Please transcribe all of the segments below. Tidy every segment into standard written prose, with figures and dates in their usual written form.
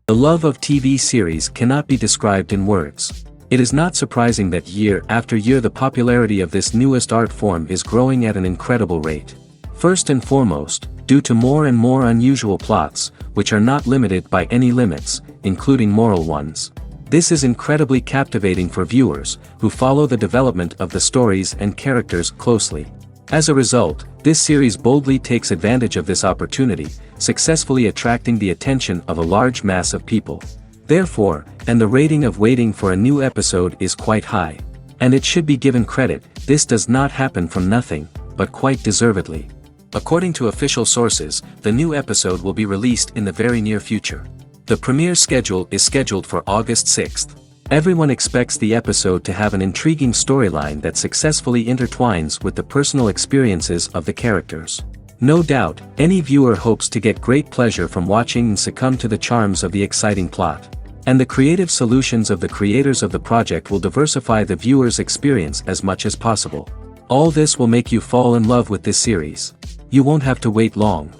The love of TV series cannot be described in words. It is not surprising that year after year the popularity of this newest art form is growing at an incredible rate. First and foremost, due to more and more unusual plots, which are not limited by any limits, including moral ones. This is incredibly captivating for viewers, who follow the development of the stories and characters closely. As a result, this series boldly takes advantage of this opportunity, successfully attracting the attention of a large mass of people. Therefore, and the rating of waiting for a new episode is quite high. And it should be given credit, this does not happen from nothing, but quite deservedly. According to official sources, the new episode will be released in the very near future. The premiere schedule is scheduled for August 6th. Everyone expects the episode to have an intriguing storyline that successfully intertwines with the personal experiences of the characters. No doubt, any viewer hopes to get great pleasure from watching and succumb to the charms of the exciting plot. And the creative solutions of the creators of the project will diversify the viewer's experience as much as possible. All this will make you fall in love with this series. You won't have to wait long.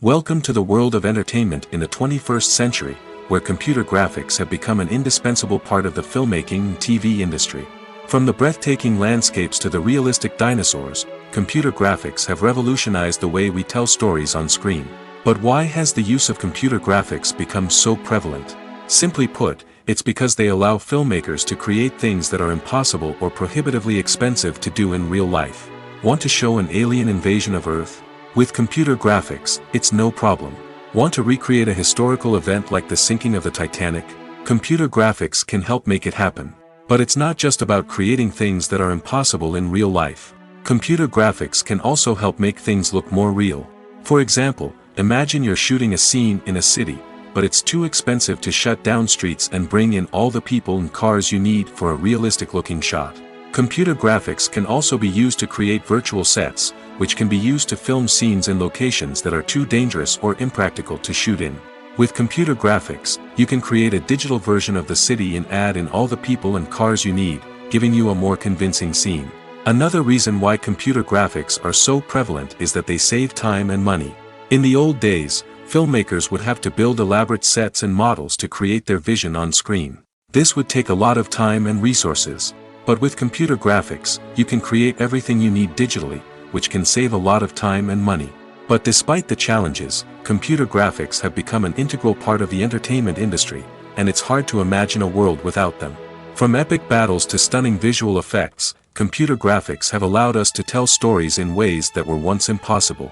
Welcome to the world of entertainment in the 21st century, where computer graphics have become an indispensable part of the filmmaking and TV industry. From the breathtaking landscapes to the realistic dinosaurs, computer graphics have revolutionized the way we tell stories on screen. But why has the use of computer graphics become so prevalent? Simply put, it's because they allow filmmakers to create things that are impossible or prohibitively expensive to do in real life. Want to show an alien invasion of Earth? With computer graphics, it's no problem. Want to recreate a historical event like the sinking of the Titanic? Computer graphics can help make it happen. But it's not just about creating things that are impossible in real life. Computer graphics can also help make things look more real. For example, imagine you're shooting a scene in a city, but it's too expensive to shut down streets and bring in all the people and cars you need for a realistic-looking shot. Computer graphics can also be used to create virtual sets, which can be used to film scenes in locations that are too dangerous or impractical to shoot in. With computer graphics, you can create a digital version of the city and add in all the people and cars you need, giving you a more convincing scene. Another reason why computer graphics are so prevalent is that they save time and money. In the old days, filmmakers would have to build elaborate sets and models to create their vision on screen. This would take a lot of time and resources. But with computer graphics, you can create everything you need digitally, which can save a lot of time and money. But despite the challenges, computer graphics have become an integral part of the entertainment industry, and it's hard to imagine a world without them. From epic battles to stunning visual effects, computer graphics have allowed us to tell stories in ways that were once impossible.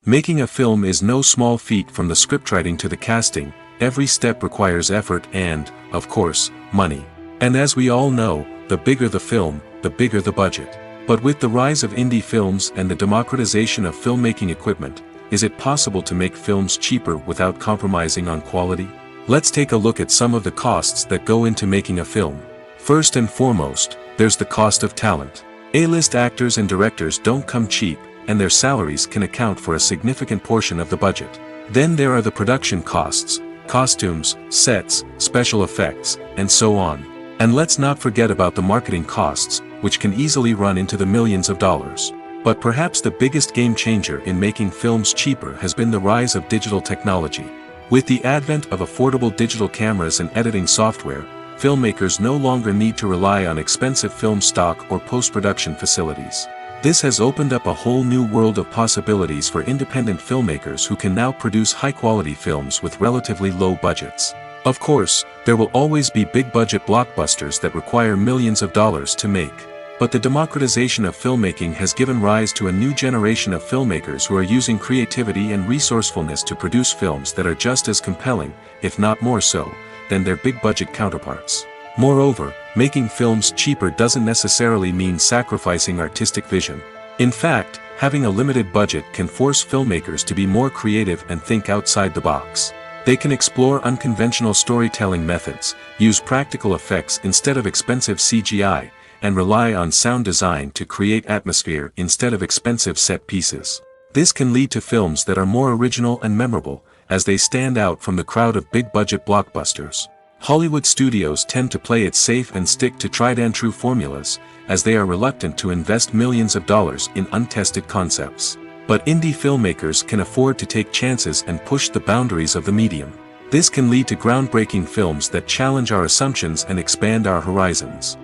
Making a film is no small feat. From the scriptwriting to the casting, every step requires effort and, of course, money. And as we all know, the bigger the film, the bigger the budget. But with the rise of indie films and the democratization of filmmaking equipment, is it possible to make films cheaper without compromising on quality? Let's take a look at some of the costs that go into making a film. First and foremost, there's the cost of talent. A-list actors and directors don't come cheap, and their salaries can account for a significant portion of the budget. Then there are the production costs, costumes, sets, special effects, and so on. And let's not forget about the marketing costs, which can easily run into the millions of dollars. But perhaps the biggest game changer in making films cheaper has been the rise of digital technology. With the advent of affordable digital cameras and editing software, filmmakers no longer need to rely on expensive film stock or post-production facilities. This has opened up a whole new world of possibilities for independent filmmakers who can now produce high-quality films with relatively low budgets. Of course, there will always be big-budget blockbusters that require millions of dollars to make. But the democratization of filmmaking has given rise to a new generation of filmmakers who are using creativity and resourcefulness to produce films that are just as compelling, if not more so, than their big-budget counterparts. Moreover, making films cheaper doesn't necessarily mean sacrificing artistic vision. In fact, having a limited budget can force filmmakers to be more creative and think outside the box. They can explore unconventional storytelling methods, use practical effects instead of expensive CGI, and rely on sound design to create atmosphere instead of expensive set pieces. This can lead to films that are more original and memorable, as they stand out from the crowd of big-budget blockbusters. Hollywood studios tend to play it safe and stick to tried-and-true formulas, as they are reluctant to invest millions of dollars in untested concepts. But indie filmmakers can afford to take chances and push the boundaries of the medium. This can lead to groundbreaking films that challenge our assumptions and expand our horizons.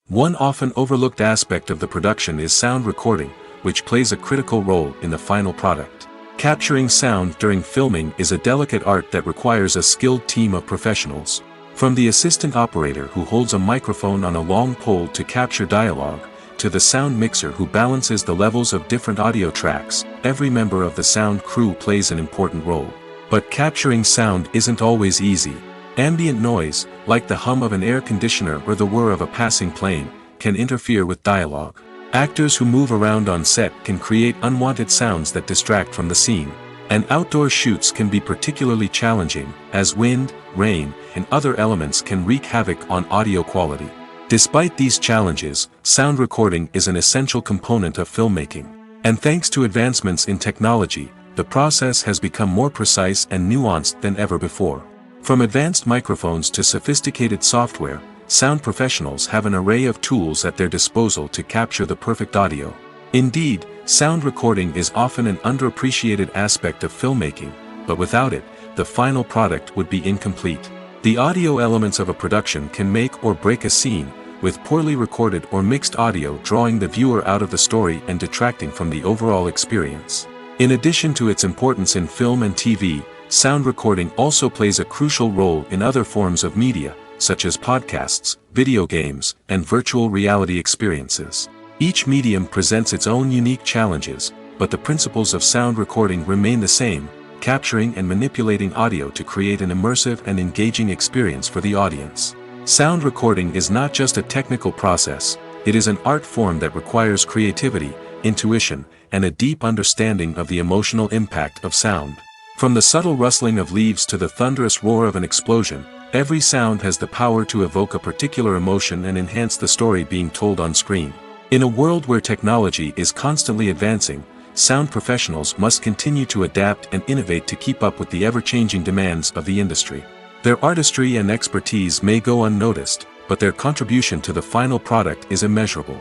One often overlooked aspect of the production is sound recording, which plays a critical role in the final product. Capturing sound during filming is a delicate art that requires a skilled team of professionals. From the assistant operator who holds a microphone on a long pole to capture dialogue, to the sound mixer who balances the levels of different audio tracks, every member of the sound crew plays an important role. But capturing sound isn't always easy. Ambient noise, like the hum of an air conditioner or the whir of a passing plane, can interfere with dialogue. Actors who move around on set can create unwanted sounds that distract from the scene. And outdoor shoots can be particularly challenging, as wind, rain, and other elements can wreak havoc on audio quality. Despite these challenges, sound recording is an essential component of filmmaking. And thanks to advancements in technology, the process has become more precise and nuanced than ever before. From advanced microphones to sophisticated software, sound professionals have an array of tools at their disposal to capture the perfect audio. Indeed, sound recording is often an underappreciated aspect of filmmaking, but without it, the final product would be incomplete. The audio elements of a production can make or break a scene, with poorly recorded or mixed audio drawing the viewer out of the story and detracting from the overall experience. In addition to its importance in film and TV, sound recording also plays a crucial role in other forms of media, such as podcasts, video games, and virtual reality experiences. Each medium presents its own unique challenges, but the principles of sound recording remain the same, capturing and manipulating audio to create an immersive and engaging experience for the audience. Sound recording is not just a technical process, it is an art form that requires creativity, intuition, and a deep understanding of the emotional impact of sound. From the subtle rustling of leaves to the thunderous roar of an explosion, every sound has the power to evoke a particular emotion and enhance the story being told on screen. In a world where technology is constantly advancing, sound professionals must continue to adapt and innovate to keep up with the ever-changing demands of the industry. Their artistry and expertise may go unnoticed, but their contribution to the final product is immeasurable.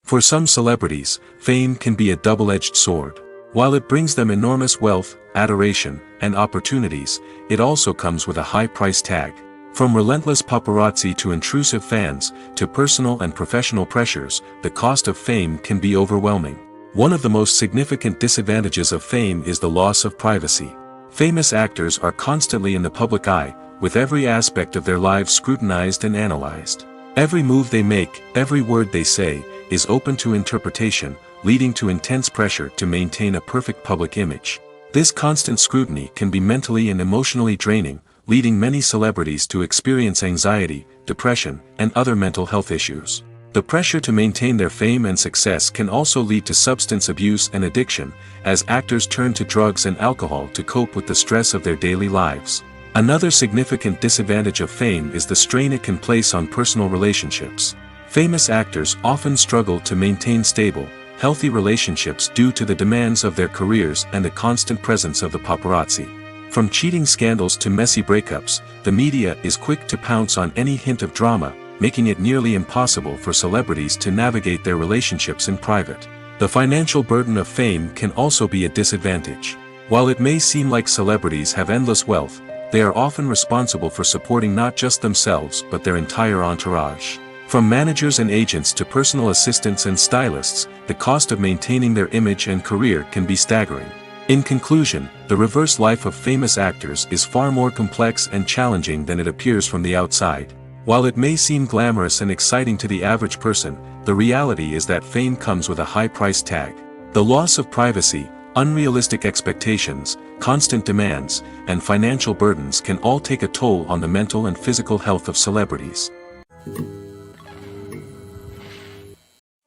For some celebrities, fame can be a double-edged sword. While it brings them enormous wealth, adoration, and opportunities, it also comes with a high price tag. From relentless paparazzi to intrusive fans, to personal and professional pressures, the cost of fame can be overwhelming. One of the most significant disadvantages of fame is the loss of privacy. Famous actors are constantly in the public eye, with every aspect of their lives scrutinized and analyzed. Every move they make, every word they say, is open to interpretation, leading to intense pressure to maintain a perfect public image. This constant scrutiny can be mentally and emotionally draining, leading many celebrities to experience anxiety, depression, and other mental health issues. The pressure to maintain their fame and success can also lead to substance abuse and addiction, as actors turn to drugs and alcohol to cope with the stress of their daily lives. Another significant disadvantage of fame is the strain it can place on personal relationships. Famous actors often struggle to maintain stable, healthy relationships due to the demands of their careers and the constant presence of the paparazzi. From cheating scandals to messy breakups, the media is quick to pounce on any hint of drama, making it nearly impossible for celebrities to navigate their relationships in private. The financial burden of fame can also be a disadvantage. While it may seem like celebrities have endless wealth, they are often responsible for supporting not just themselves but their entire entourage. From managers and agents to personal assistants and stylists, the cost of maintaining their image and career can be staggering. In conclusion, the reverse life of famous actors is far more complex and challenging than it appears from the outside. While it may seem glamorous and exciting to the average person, the reality is that fame comes with a high price tag. The loss of privacy, unrealistic expectations, constant demands, and financial burdens can all take a toll on the mental and physical health of celebrities.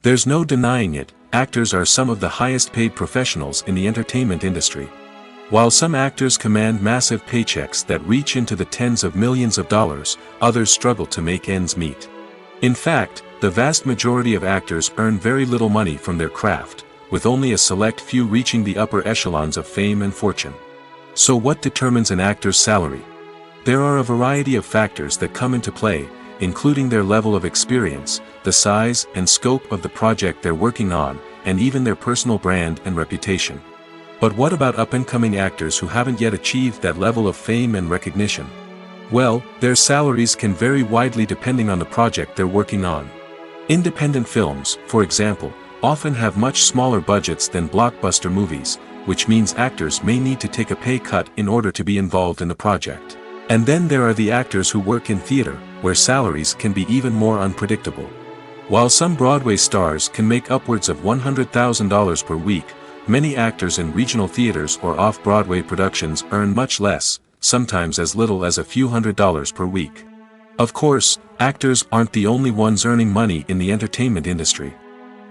There's no denying it, actors are some of the highest paid professionals in the entertainment industry. While some actors command massive paychecks that reach into the tens of millions of dollars, others struggle to make ends meet. In fact, the vast majority of actors earn very little money from their craft, with only a select few reaching the upper echelons of fame and fortune. So what determines an actor's salary? There are a variety of factors that come into play, including their level of experience, the size and scope of the project they're working on, and even their personal brand and reputation. But what about up-and-coming actors who haven't yet achieved that level of fame and recognition? Well, their salaries can vary widely depending on the project they're working on. Independent films, for example, often have much smaller budgets than blockbuster movies, which means actors may need to take a pay cut in order to be involved in the project. And then there are the actors who work in theater, where salaries can be even more unpredictable. While some Broadway stars can make upwards of $100,000 per week, many actors in regional theaters or off-Broadway productions earn much less, sometimes as little as a few $100s per week. Of course, actors aren't the only ones earning money in the entertainment industry.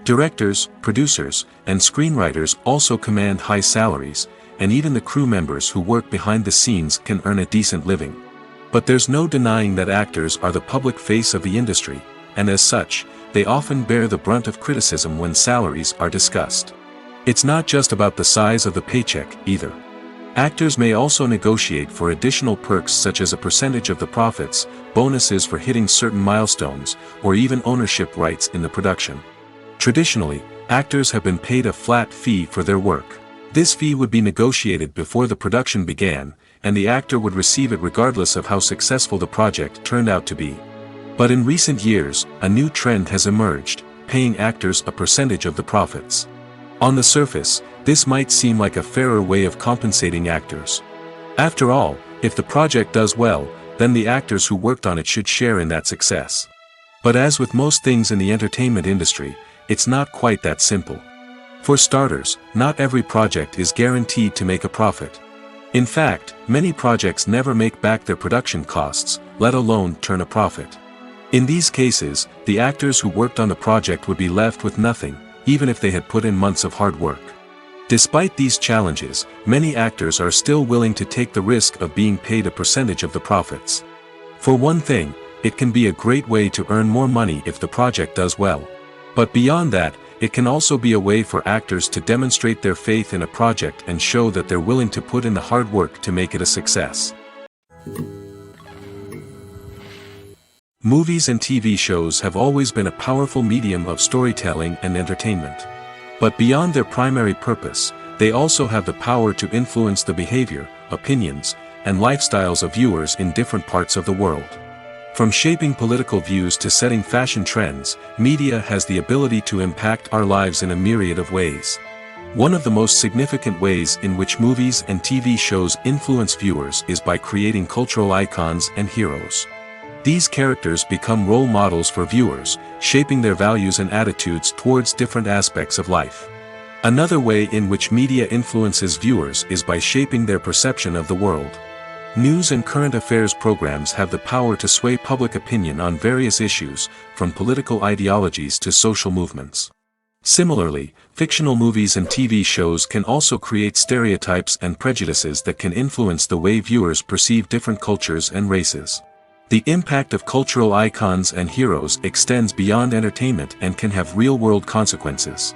Directors, producers, and screenwriters also command high salaries, and even the crew members who work behind the scenes can earn a decent living. But there's no denying that actors are the public face of the industry, and as such, they often bear the brunt of criticism when salaries are discussed. It's not just about the size of the paycheck, either. Actors may also negotiate for additional perks such as a percentage of the profits, bonuses for hitting certain milestones, or even ownership rights in the production. Traditionally, actors have been paid a flat fee for their work. This fee would be negotiated before the production began, and the actor would receive it regardless of how successful the project turned out to be. But in recent years, a new trend has emerged, paying actors a percentage of the profits. On the surface, this might seem like a fairer way of compensating actors. After all, if the project does well, then the actors who worked on it should share in that success. But as with most things in the entertainment industry, it's not quite that simple. For starters, not every project is guaranteed to make a profit. In fact, many projects never make back their production costs, let alone turn a profit. In these cases, the actors who worked on the project would be left with nothing, even if they had put in months of hard work. Despite these challenges, many actors are still willing to take the risk of being paid a percentage of the profits. For one thing, it can be a great way to earn more money if the project does well. But beyond that, it can also be a way for actors to demonstrate their faith in a project and show that they're willing to put in the hard work to make it a success. Movies and TV shows have always been a powerful medium of storytelling and entertainment. But beyond their primary purpose, they also have the power to influence the behavior, opinions, and lifestyles of viewers in different parts of the world. From shaping political views to setting fashion trends, media has the ability to impact our lives in a myriad of ways. One of the most significant ways in which movies and TV shows influence viewers is by creating cultural icons and heroes. These characters become role models for viewers, shaping their values and attitudes towards different aspects of life. Another way in which media influences viewers is by shaping their perception of the world. News and current affairs programs have the power to sway public opinion on various issues, from political ideologies to social movements. Similarly, fictional movies and TV shows can also create stereotypes and prejudices that can influence the way viewers perceive different cultures and races. The impact of cultural icons and heroes extends beyond entertainment and can have real-world consequences.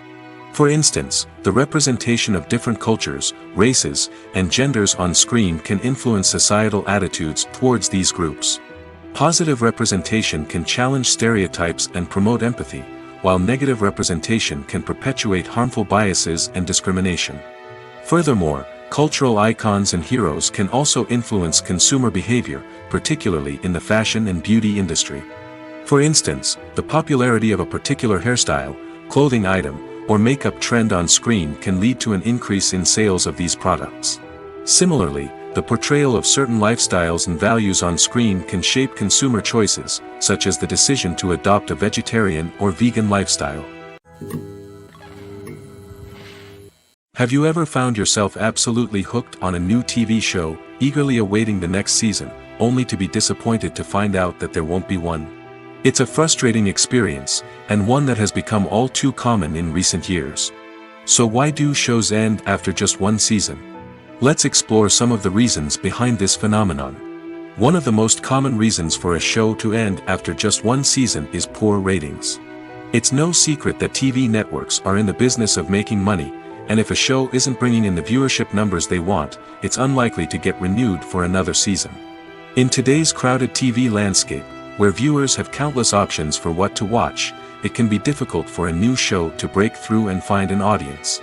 For instance, the representation of different cultures, races, and genders on screen can influence societal attitudes towards these groups. Positive representation can challenge stereotypes and promote empathy, while negative representation can perpetuate harmful biases and discrimination. Furthermore, cultural icons and heroes can also influence consumer behavior, particularly in the fashion and beauty industry. For instance, the popularity of a particular hairstyle, clothing item, or makeup trend on screen can lead to an increase in sales of these products. Similarly, the portrayal of certain lifestyles and values on screen can shape consumer choices, such as the decision to adopt a vegetarian or vegan lifestyle. Have you ever found yourself absolutely hooked on a new TV show, eagerly awaiting the next season, only to be disappointed to find out that there won't be one? It's a frustrating experience, and one that has become all too common in recent years. So why do shows end after just one season? Let's explore some of the reasons behind this phenomenon. One of the most common reasons for a show to end after just one season is poor ratings. It's no secret that TV networks are in the business of making money, and if a show isn't bringing in the viewership numbers they want, it's unlikely to get renewed for another season. In today's crowded TV landscape, Where viewers have countless options for what to watch, it can be difficult for a new show to break through and find an audience.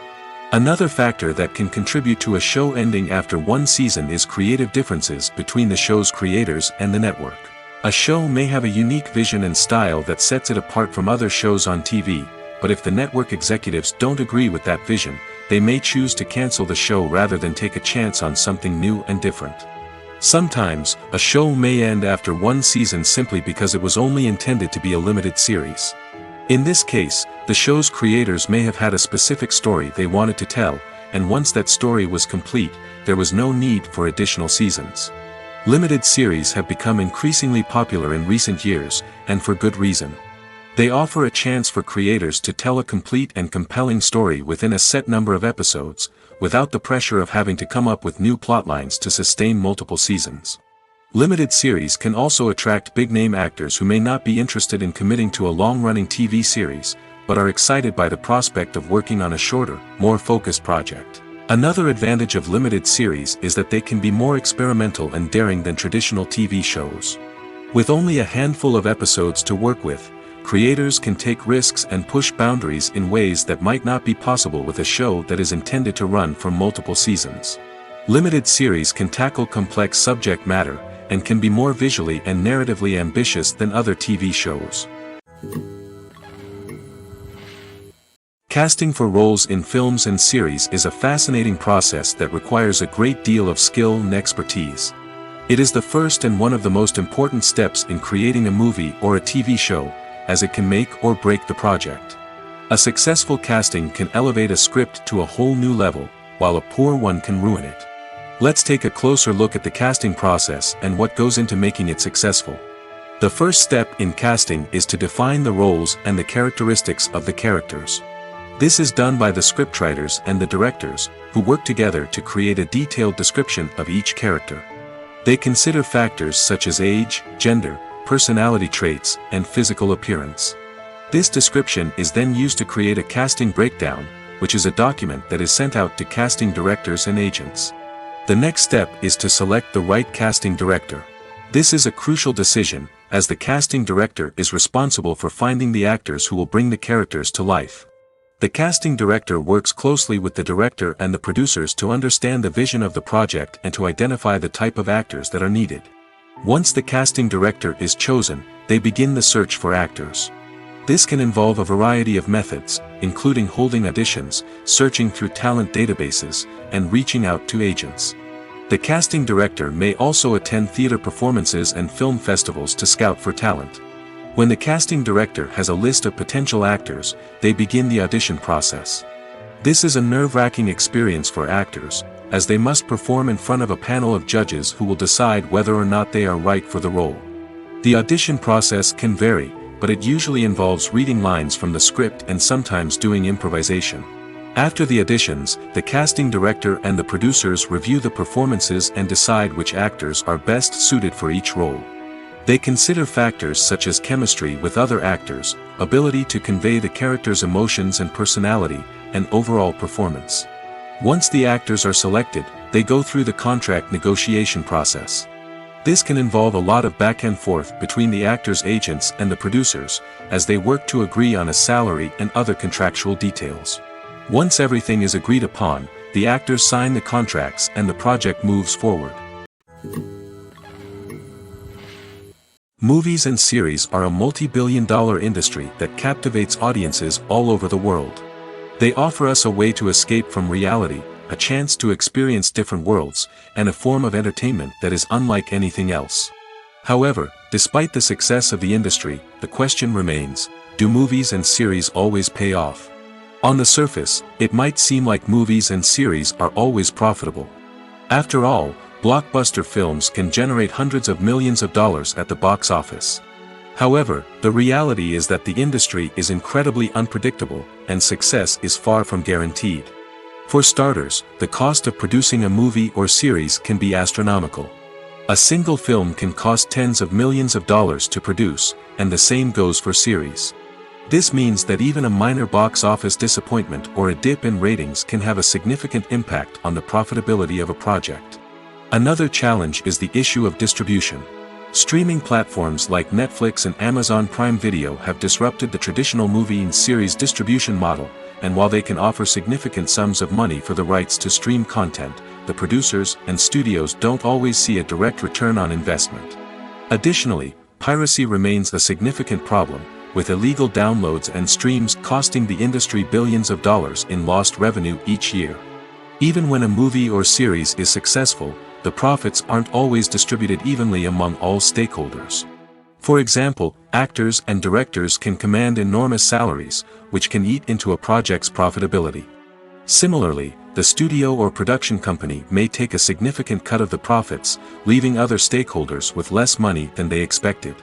Another factor that can contribute to a show ending after one season is creative differences between the show's creators and the network. A show may have a unique vision and style that sets it apart from other shows on TV, but if the network executives don't agree with that vision, they may choose to cancel the show rather than take a chance on something new and different. Sometimes, a show may end after one season simply because it was only intended to be a limited series. In this case, the show's creators may have had a specific story they wanted to tell, and once that story was complete, there was no need for additional seasons. Limited series have become increasingly popular in recent years, and for good reason. They offer a chance for creators to tell a complete and compelling story within a set number of episodes, without the pressure of having to come up with new plotlines to sustain multiple seasons. Limited series can also attract big-name actors who may not be interested in committing to a long-running TV series, but are excited by the prospect of working on a shorter, more focused project. Another advantage of limited series is that they can be more experimental and daring than traditional TV shows. With only a handful of episodes to work with, creators can take risks and push boundaries in ways that might not be possible with a show that is intended to run for multiple seasons. Limited series can tackle complex subject matter, and can be more visually and narratively ambitious than other TV shows. Casting for roles in films and series is a fascinating process that requires a great deal of skill and expertise. It is the first and one of the most important steps in creating a movie or a TV show, as it can make or break the project. A successful casting can elevate a script to a whole new level, while a poor one can ruin it. Let's take a closer look at the casting process and what goes into making it successful. The first step in casting is to define the roles and the characteristics of the characters. This is done by the scriptwriters and the directors, who work together to create a detailed description of each character. They consider factors such as age, gender, personality traits, and physical appearance. This description is then used to create a casting breakdown, which is a document that is sent out to casting directors and agents. The next step is to select the right casting director. This is a crucial decision, as the casting director is responsible for finding the actors who will bring the characters to life. The casting director works closely with the director and the producers to understand the vision of the project and to identify the type of actors that are needed. Once the casting director is chosen, they begin the search for actors. This can involve a variety of methods, including holding auditions, searching through talent databases, and reaching out to agents. The casting director may also attend theater performances and film festivals to scout for talent. When the casting director has a list of potential actors, they begin the audition process. This is a nerve-wracking experience for actors, as they must perform in front of a panel of judges who will decide whether or not they are right for the role. The audition process can vary, but it usually involves reading lines from the script and sometimes doing improvisation. After the auditions, the casting director and the producers review the performances and decide which actors are best suited for each role. They consider factors such as chemistry with other actors, ability to convey the character's emotions and personality, and overall performance. Once the actors are selected, they go through the contract negotiation process. This can involve a lot of back and forth between the actors' agents and the producers, as they work to agree on a salary and other contractual details. Once everything is agreed upon, the actors sign the contracts and the project moves forward. Movies and series are a multi-billion-dollar industry that captivates audiences all over the world. They offer us a way to escape from reality, a chance to experience different worlds, and a form of entertainment that is unlike anything else. However, despite the success of the industry, the question remains, do movies and series always pay off? On the surface, it might seem like movies and series are always profitable. After all, blockbuster films can generate hundreds of millions of dollars at the box office. However, the reality is that the industry is incredibly unpredictable, and success is far from guaranteed. For starters, the cost of producing a movie or series can be astronomical. A single film can cost tens of millions of dollars to produce, and the same goes for series. This means that even a minor box office disappointment or a dip in ratings can have a significant impact on the profitability of a project. Another challenge is the issue of distribution. Streaming platforms like Netflix and Amazon Prime Video have disrupted the traditional movie and series distribution model, and while they can offer significant sums of money for the rights to stream content, the producers and studios don't always see a direct return on investment. Additionally, piracy remains a significant problem, with illegal downloads and streams costing the industry billions of dollars in lost revenue each year. Even when a movie or series is successful, the profits aren't always distributed evenly among all stakeholders. For example, actors and directors can command enormous salaries, which can eat into a project's profitability. Similarly, the studio or production company may take a significant cut of the profits, leaving other stakeholders with less money than they expected.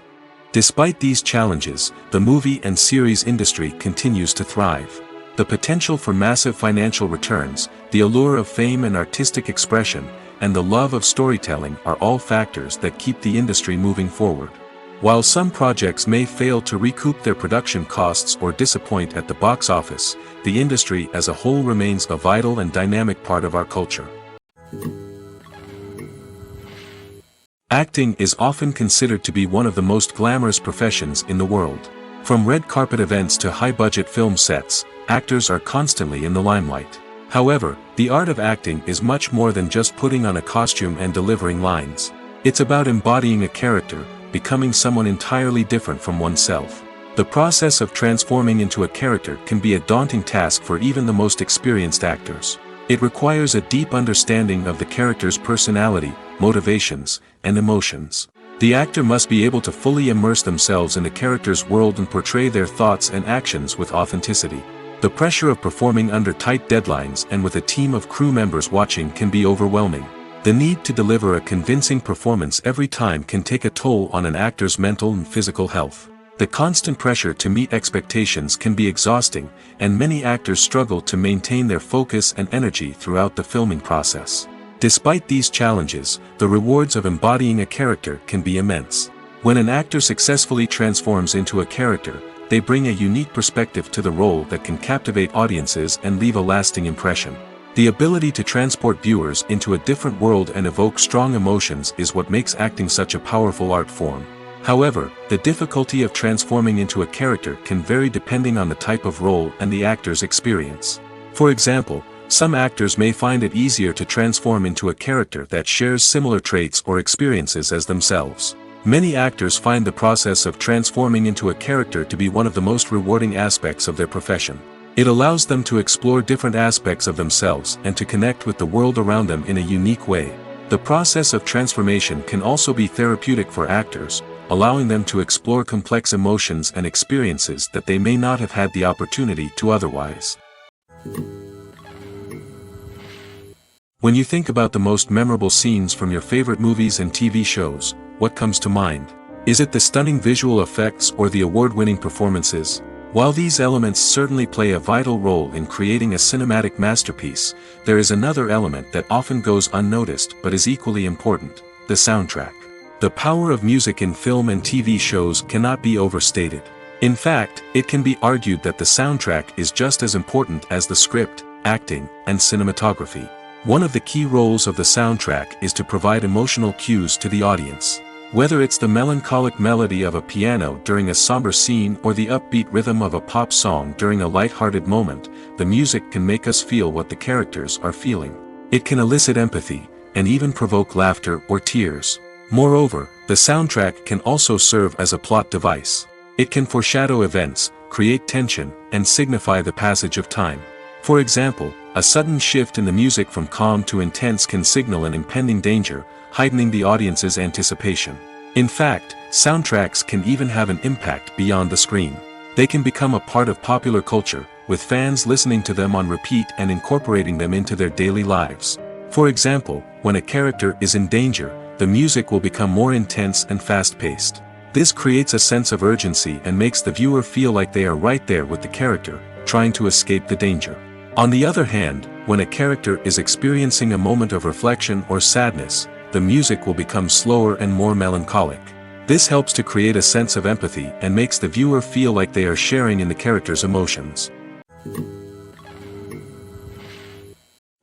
Despite these challenges, the movie and series industry continues to thrive. The potential for massive financial returns, the allure of fame and artistic expression, and the love of storytelling are all factors that keep the industry moving forward. While some projects may fail to recoup their production costs or disappoint at the box office, the industry as a whole remains a vital and dynamic part of our culture. Acting is often considered to be one of the most glamorous professions in the world. From red carpet events to high-budget film sets, actors are constantly in the limelight. However, the art of acting is much more than just putting on a costume and delivering lines. It's about embodying a character, becoming someone entirely different from oneself. The process of transforming into a character can be a daunting task for even the most experienced actors. It requires a deep understanding of the character's personality, motivations, and emotions. The actor must be able to fully immerse themselves in the character's world and portray their thoughts and actions with authenticity. The pressure of performing under tight deadlines and with a team of crew members watching can be overwhelming. The need to deliver a convincing performance every time can take a toll on an actor's mental and physical health. The constant pressure to meet expectations can be exhausting, and many actors struggle to maintain their focus and energy throughout the filming process. Despite these challenges, the rewards of embodying a character can be immense. When an actor successfully transforms into a character, they bring a unique perspective to the role that can captivate audiences and leave a lasting impression. The ability to transport viewers into a different world and evoke strong emotions is what makes acting such a powerful art form. However, the difficulty of transforming into a character can vary depending on the type of role and the actor's experience. For example, some actors may find it easier to transform into a character that shares similar traits or experiences as themselves. Many actors find the process of transforming into a character to be one of the most rewarding aspects of their profession. It allows them to explore different aspects of themselves and to connect with the world around them in a unique way. The process of transformation can also be therapeutic for actors, allowing them to explore complex emotions and experiences that they may not have had the opportunity to otherwise. When you think about the most memorable scenes from your favorite movies and TV shows, what comes to mind? Is it the stunning visual effects or the award-winning performances? While these elements certainly play a vital role in creating a cinematic masterpiece, there is another element that often goes unnoticed but is equally important: the soundtrack. The power of music in film and TV shows cannot be overstated. In fact, it can be argued that the soundtrack is just as important as the script, acting, and cinematography. One of the key roles of the soundtrack is to provide emotional cues to the audience. Whether it's the melancholic melody of a piano during a somber scene or the upbeat rhythm of a pop song during a light-hearted moment, the music can make us feel what the characters are feeling. It can elicit empathy, and even provoke laughter or tears. Moreover, the soundtrack can also serve as a plot device. It can foreshadow events, create tension, and signify the passage of time. For example, a sudden shift in the music from calm to intense can signal an impending danger, heightening the audience's anticipation. In fact, soundtracks can even have an impact beyond the screen. They can become a part of popular culture, with fans listening to them on repeat and incorporating them into their daily lives. For example, when a character is in danger, the music will become more intense and fast-paced. This creates a sense of urgency and makes the viewer feel like they are right there with the character, trying to escape the danger. On the other hand, when a character is experiencing a moment of reflection or sadness, the music will become slower and more melancholic. This helps to create a sense of empathy and makes the viewer feel like they are sharing in the character's emotions.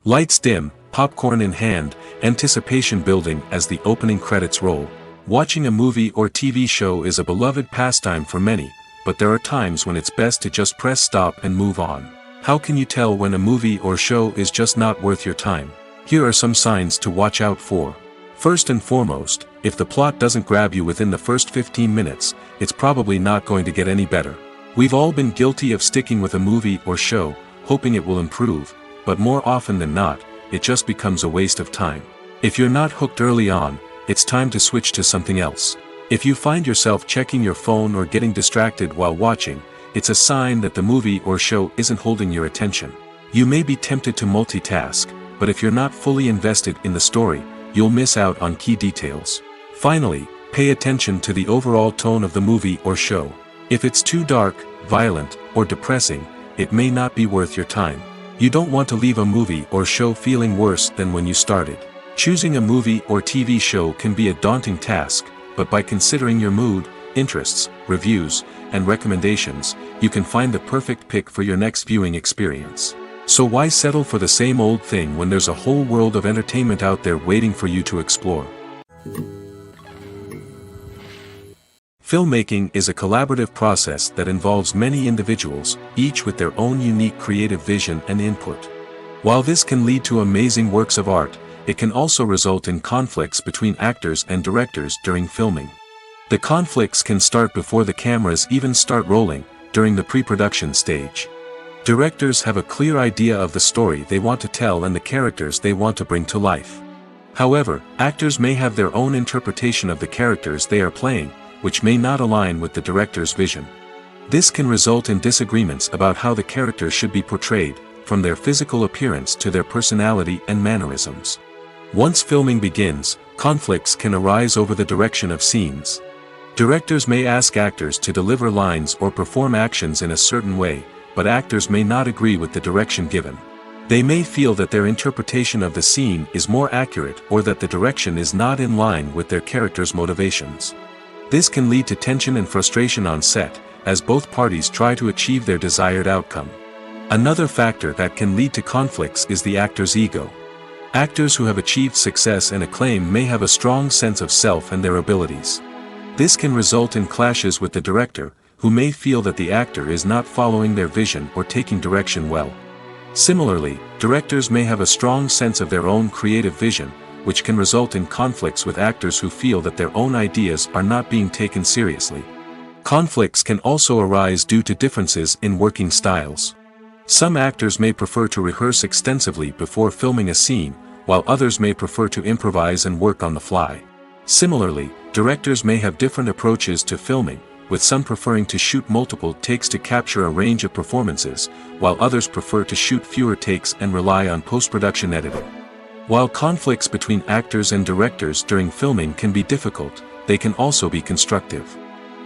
Lights dim, popcorn in hand, anticipation building as the opening credits roll. Watching a movie or TV show is a beloved pastime for many, but there are times when it's best to just press stop and move on. How can you tell when a movie or show is just not worth your time? Here are some signs to watch out for. First and foremost, if the plot doesn't grab you within the first 15 minutes, it's probably not going to get any better. We've all been guilty of sticking with a movie or show, hoping it will improve, but more often than not, it just becomes a waste of time. If you're not hooked early on, it's time to switch to something else. If you find yourself checking your phone or getting distracted while watching, it's a sign that the movie or show isn't holding your attention. You may be tempted to multitask, but if you're not fully invested in the story, you'll miss out on key details. Finally, pay attention to the overall tone of the movie or show. If it's too dark, violent, or depressing, it may not be worth your time. You don't want to leave a movie or show feeling worse than when you started. Choosing a movie or TV show can be a daunting task, but by considering your mood, interests, reviews, and recommendations, you can find the perfect pick for your next viewing experience. So why settle for the same old thing when there's a whole world of entertainment out there waiting for you to explore? Filmmaking is a collaborative process that involves many individuals, each with their own unique creative vision and input. While this can lead to amazing works of art, it can also result in conflicts between actors and directors during filming. The conflicts can start before the cameras even start rolling, during the pre-production stage. Directors have a clear idea of the story they want to tell and the characters they want to bring to life. However, actors may have their own interpretation of the characters they are playing, which may not align with the director's vision. This can result in disagreements about how the characters should be portrayed, from their physical appearance to their personality and mannerisms. Once filming begins, conflicts can arise over the direction of scenes. Directors may ask actors to deliver lines or perform actions in a certain way, but actors may not agree with the direction given. They may feel that their interpretation of the scene is more accurate or that the direction is not in line with their character's motivations. This can lead to tension and frustration on set, as both parties try to achieve their desired outcome. Another factor that can lead to conflicts is the actor's ego. Actors who have achieved success and acclaim may have a strong sense of self and their abilities. This can result in clashes with the director, who may feel that the actor is not following their vision or taking direction well. Similarly, directors may have a strong sense of their own creative vision, which can result in conflicts with actors who feel that their own ideas are not being taken seriously. Conflicts can also arise due to differences in working styles. Some actors may prefer to rehearse extensively before filming a scene, while others may prefer to improvise and work on the fly. Similarly, directors may have different approaches to filming, with some preferring to shoot multiple takes to capture a range of performances, while others prefer to shoot fewer takes and rely on post-production editing. While conflicts between actors and directors during filming can be difficult, they can also be constructive.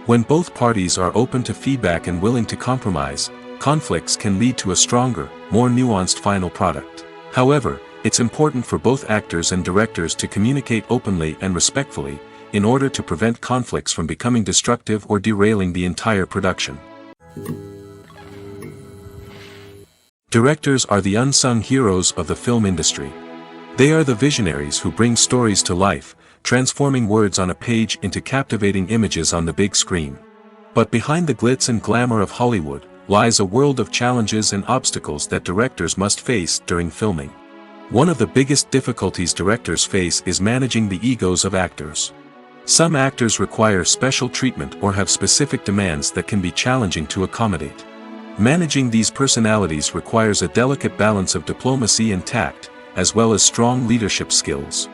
When both parties are open to feedback and willing to compromise, conflicts can lead to a stronger, more nuanced final product. However, it's important for both actors and directors to communicate openly and respectfully, in order to prevent conflicts from becoming destructive or derailing the entire production. Directors are the unsung heroes of the film industry. They are the visionaries who bring stories to life, transforming words on a page into captivating images on the big screen. But behind the glitz and glamour of Hollywood, lies a world of challenges and obstacles that directors must face during filming. One of the biggest difficulties directors face is managing the egos of actors. Some actors require special treatment or have specific demands that can be challenging to accommodate. Managing these personalities requires a delicate balance of diplomacy and tact, as well as strong leadership skills.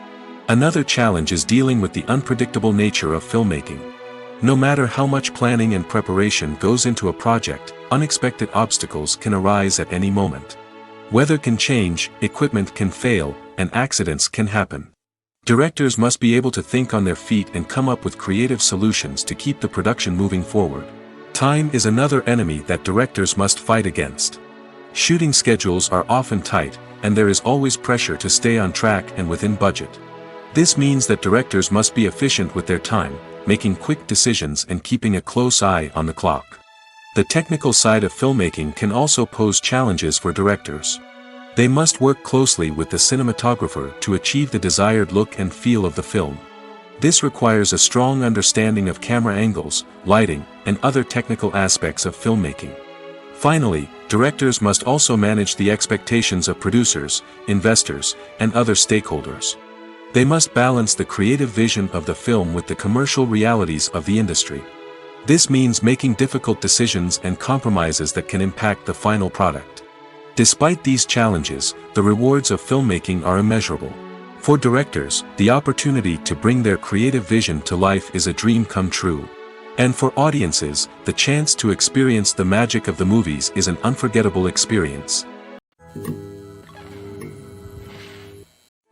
Another challenge is dealing with the unpredictable nature of filmmaking. No matter how much planning and preparation goes into a project, unexpected obstacles can arise at any moment. Weather can change, equipment can fail, and accidents can happen. Directors must be able to think on their feet and come up with creative solutions to keep the production moving forward. Time is another enemy that directors must fight against. Shooting schedules are often tight, and there is always pressure to stay on track and within budget. This means that directors must be efficient with their time, making quick decisions and keeping a close eye on the clock. The technical side of filmmaking can also pose challenges for directors. They must work closely with the cinematographer to achieve the desired look and feel of the film. This requires a strong understanding of camera angles, lighting, and other technical aspects of filmmaking. Finally, directors must also manage the expectations of producers, investors, and other stakeholders. They must balance the creative vision of the film with the commercial realities of the industry. This means making difficult decisions and compromises that can impact the final product. Despite these challenges, the rewards of filmmaking are immeasurable. For directors, the opportunity to bring their creative vision to life is a dream come true. And for audiences, the chance to experience the magic of the movies is an unforgettable experience.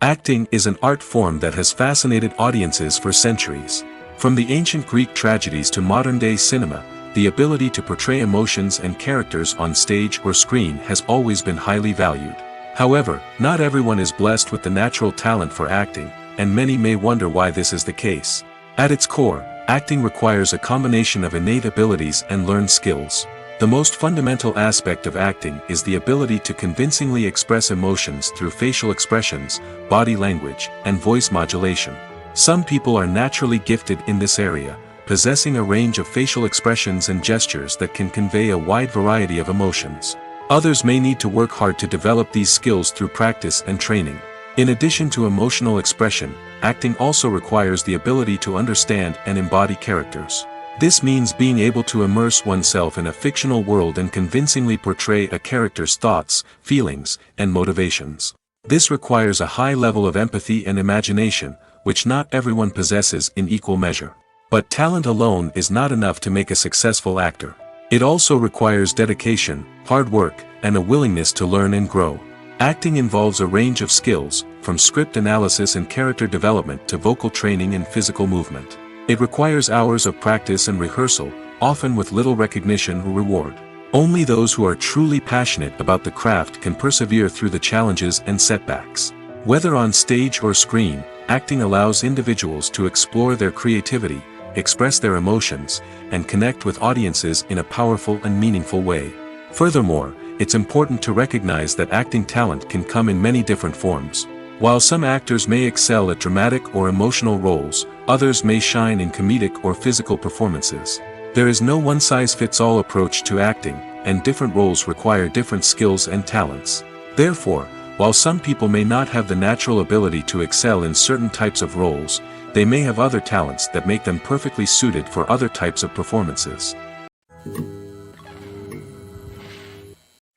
Acting is an art form that has fascinated audiences for centuries. From the ancient Greek tragedies to modern-day cinema, the ability to portray emotions and characters on stage or screen has always been highly valued. However, not everyone is blessed with the natural talent for acting, and many may wonder why this is the case. At its core, acting requires a combination of innate abilities and learned skills. The most fundamental aspect of acting is the ability to convincingly express emotions through facial expressions, body language, and voice modulation. Some people are naturally gifted in this area, possessing a range of facial expressions and gestures that can convey a wide variety of emotions. Others may need to work hard to develop these skills through practice and training. In addition to emotional expression, acting also requires the ability to understand and embody characters. This means being able to immerse oneself in a fictional world and convincingly portray a character's thoughts, feelings, and motivations. This requires a high level of empathy and imagination, which not everyone possesses in equal measure. But talent alone is not enough to make a successful actor. It also requires dedication, hard work, and a willingness to learn and grow. Acting involves a range of skills, from script analysis and character development to vocal training and physical movement. It requires hours of practice and rehearsal, often with little recognition or reward. Only those who are truly passionate about the craft can persevere through the challenges and setbacks. Whether on stage or screen, acting allows individuals to explore their creativity, express their emotions, and connect with audiences in a powerful and meaningful way. Furthermore, it's important to recognize that acting talent can come in many different forms. While some actors may excel at dramatic or emotional roles, others may shine in comedic or physical performances. There is no one-size-fits-all approach to acting, and different roles require different skills and talents. Therefore, while some people may not have the natural ability to excel in certain types of roles, they may have other talents that make them perfectly suited for other types of performances.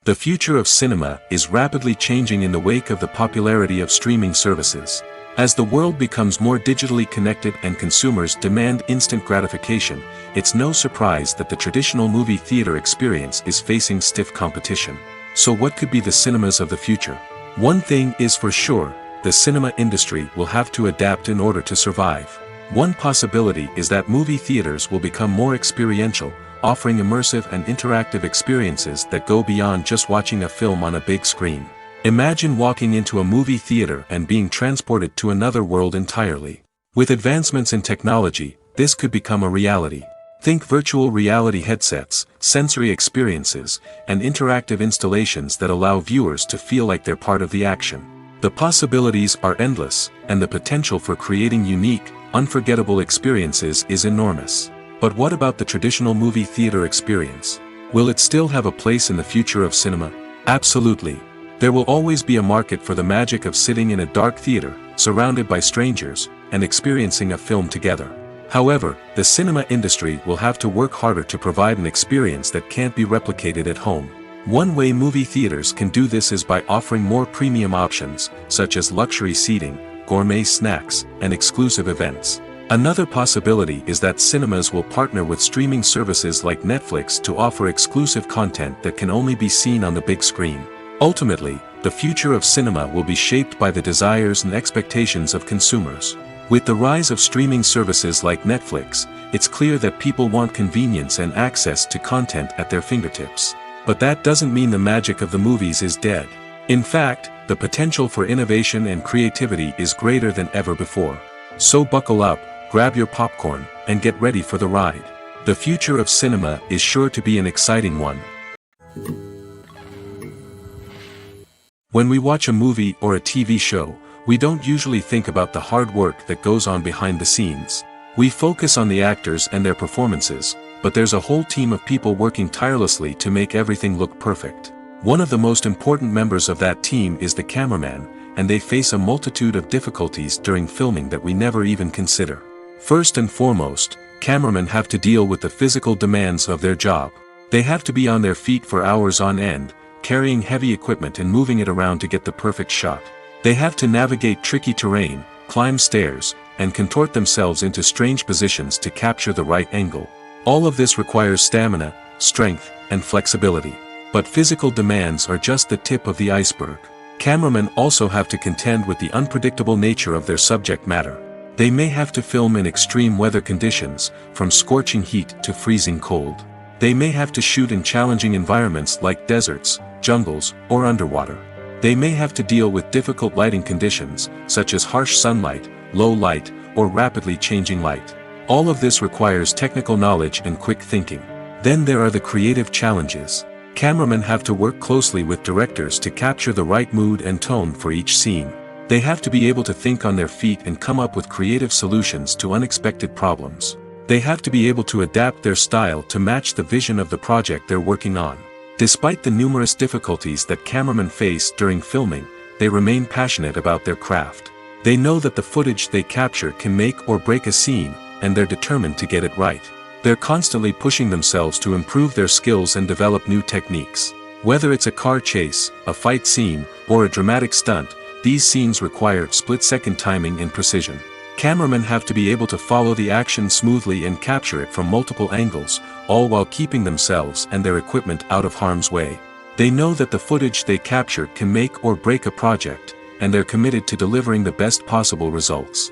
The future of cinema is rapidly changing in the wake of the popularity of streaming services. As the world becomes more digitally connected and consumers demand instant gratification, it's no surprise that the traditional movie theater experience is facing stiff competition. So what could be the cinemas of the future? One thing is for sure, the cinema industry will have to adapt in order to survive. One possibility is that movie theaters will become more experiential, offering immersive and interactive experiences that go beyond just watching a film on a big screen. Imagine walking into a movie theater and being transported to another world entirely. With advancements in technology, this could become a reality. Think virtual reality headsets, sensory experiences, and interactive installations that allow viewers to feel like they're part of the action. The possibilities are endless, and the potential for creating unique, unforgettable experiences is enormous. But what about the traditional movie theater experience? Will it still have a place in the future of cinema? Absolutely. There will always be a market for the magic of sitting in a dark theater, surrounded by strangers, and experiencing a film together. However, the cinema industry will have to work harder to provide an experience that can't be replicated at home. One way movie theaters can do this is by offering more premium options, such as luxury seating, gourmet snacks, and exclusive events. Another possibility is that cinemas will partner with streaming services like Netflix to offer exclusive content that can only be seen on the big screen. Ultimately, the future of cinema will be shaped by the desires and expectations of consumers. With the rise of streaming services like Netflix, it's clear that people want convenience and access to content at their fingertips. But that doesn't mean the magic of the movies is dead. In fact, the potential for innovation and creativity is greater than ever before. So buckle up, grab your popcorn, and get ready for the ride. The future of cinema is sure to be an exciting one. When we watch a movie or a TV show, We don't usually think about the hard work that goes on behind the scenes. We focus on the actors and their performances, but there's a whole team of people working tirelessly to make everything look perfect. One of the most important members of that team is the cameraman, and they face a multitude of difficulties during filming that we never even consider. First and foremost, cameramen have to deal with the physical demands of their job. They have to be on their feet for hours on end, carrying heavy equipment and moving it around to get the perfect shot. They have to navigate tricky terrain, climb stairs, and contort themselves into strange positions to capture the right angle. All of this requires stamina, strength, and flexibility. But physical demands are just the tip of the iceberg. Cameramen also have to contend with the unpredictable nature of their subject matter. They may have to film in extreme weather conditions, from scorching heat to freezing cold. They may have to shoot in challenging environments like deserts, jungles, or underwater. They may have to deal with difficult lighting conditions, such as harsh sunlight, low light, or rapidly changing light. All of this requires technical knowledge and quick thinking. Then there are the creative challenges. Cameramen have to work closely with directors to capture the right mood and tone for each scene. They have to be able to think on their feet and come up with creative solutions to unexpected problems. They have to be able to adapt their style to match the vision of the project they're working on. Despite the numerous difficulties that cameramen face during filming, they remain passionate about their craft. They know that the footage they capture can make or break a scene, and they're determined to get it right. They're constantly pushing themselves to improve their skills and develop new techniques. Whether it's a car chase, a fight scene, or a dramatic stunt, these scenes require split-second timing and precision. Cameramen have to be able to follow the action smoothly and capture it from multiple angles, all while keeping themselves and their equipment out of harm's way. They know that the footage they capture can make or break a project, and they're committed to delivering the best possible results.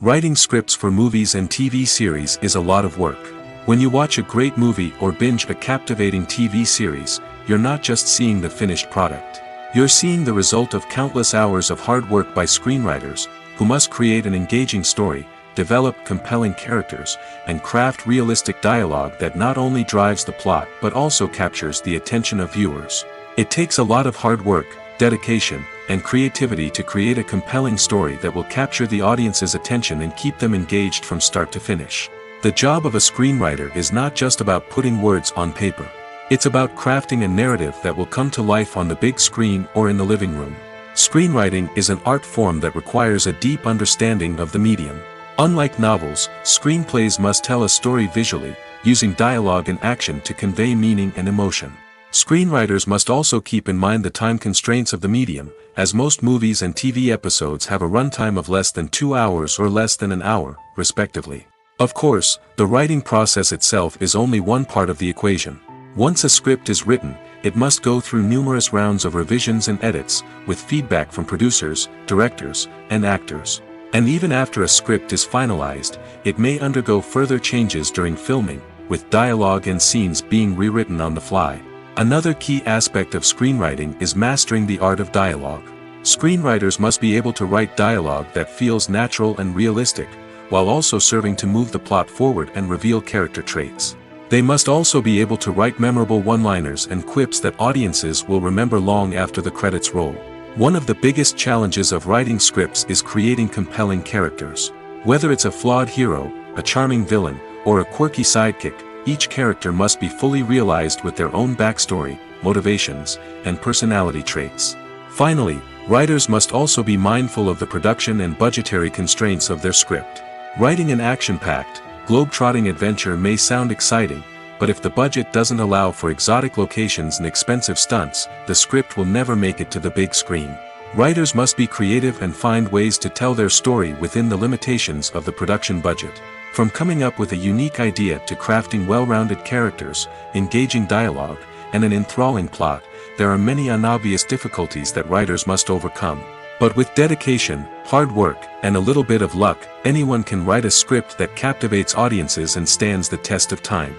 Writing scripts for movies and TV series is a lot of work. When you watch a great movie or binge a captivating TV series, you're not just seeing the finished product. You're seeing the result of countless hours of hard work by screenwriters, who must create an engaging story, develop compelling characters, and craft realistic dialogue that not only drives the plot but also captures the attention of viewers. It takes a lot of hard work, dedication, and creativity to create a compelling story that will capture the audience's attention and keep them engaged from start to finish. The job of a screenwriter is not just about putting words on paper. It's about crafting a narrative that will come to life on the big screen or in the living room. Screenwriting is an art form that requires a deep understanding of the medium. Unlike novels, screenplays must tell a story visually, using dialogue and action to convey meaning and emotion. Screenwriters must also keep in mind the time constraints of the medium, as most movies and TV episodes have a runtime of less than 2 hours or less than an hour, respectively. Of course, the writing process itself is only one part of the equation. Once a script is written, it must go through numerous rounds of revisions and edits, with feedback from producers, directors, and actors. And even after a script is finalized, it may undergo further changes during filming, with dialogue and scenes being rewritten on the fly. Another key aspect of screenwriting is mastering the art of dialogue. Screenwriters must be able to write dialogue that feels natural and realistic, while also serving to move the plot forward and reveal character traits. They must also be able to write memorable one-liners and quips that audiences will remember long after the credits roll. One of the biggest challenges of writing scripts is creating compelling characters. Whether it's a flawed hero, a charming villain, or a quirky sidekick, each character must be fully realized with their own backstory, motivations, and personality traits. Finally, writers must also be mindful of the production and budgetary constraints of their script. Writing an action-packed, globe-trotting adventure may sound exciting, but if the budget doesn't allow for exotic locations and expensive stunts, the script will never make it to the big screen. Writers must be creative and find ways to tell their story within the limitations of the production budget. From coming up with a unique idea to crafting well-rounded characters, engaging dialogue, and an enthralling plot, there are many unobvious difficulties that writers must overcome. But with dedication, hard work, and a little bit of luck, anyone can write a script that captivates audiences and stands the test of time.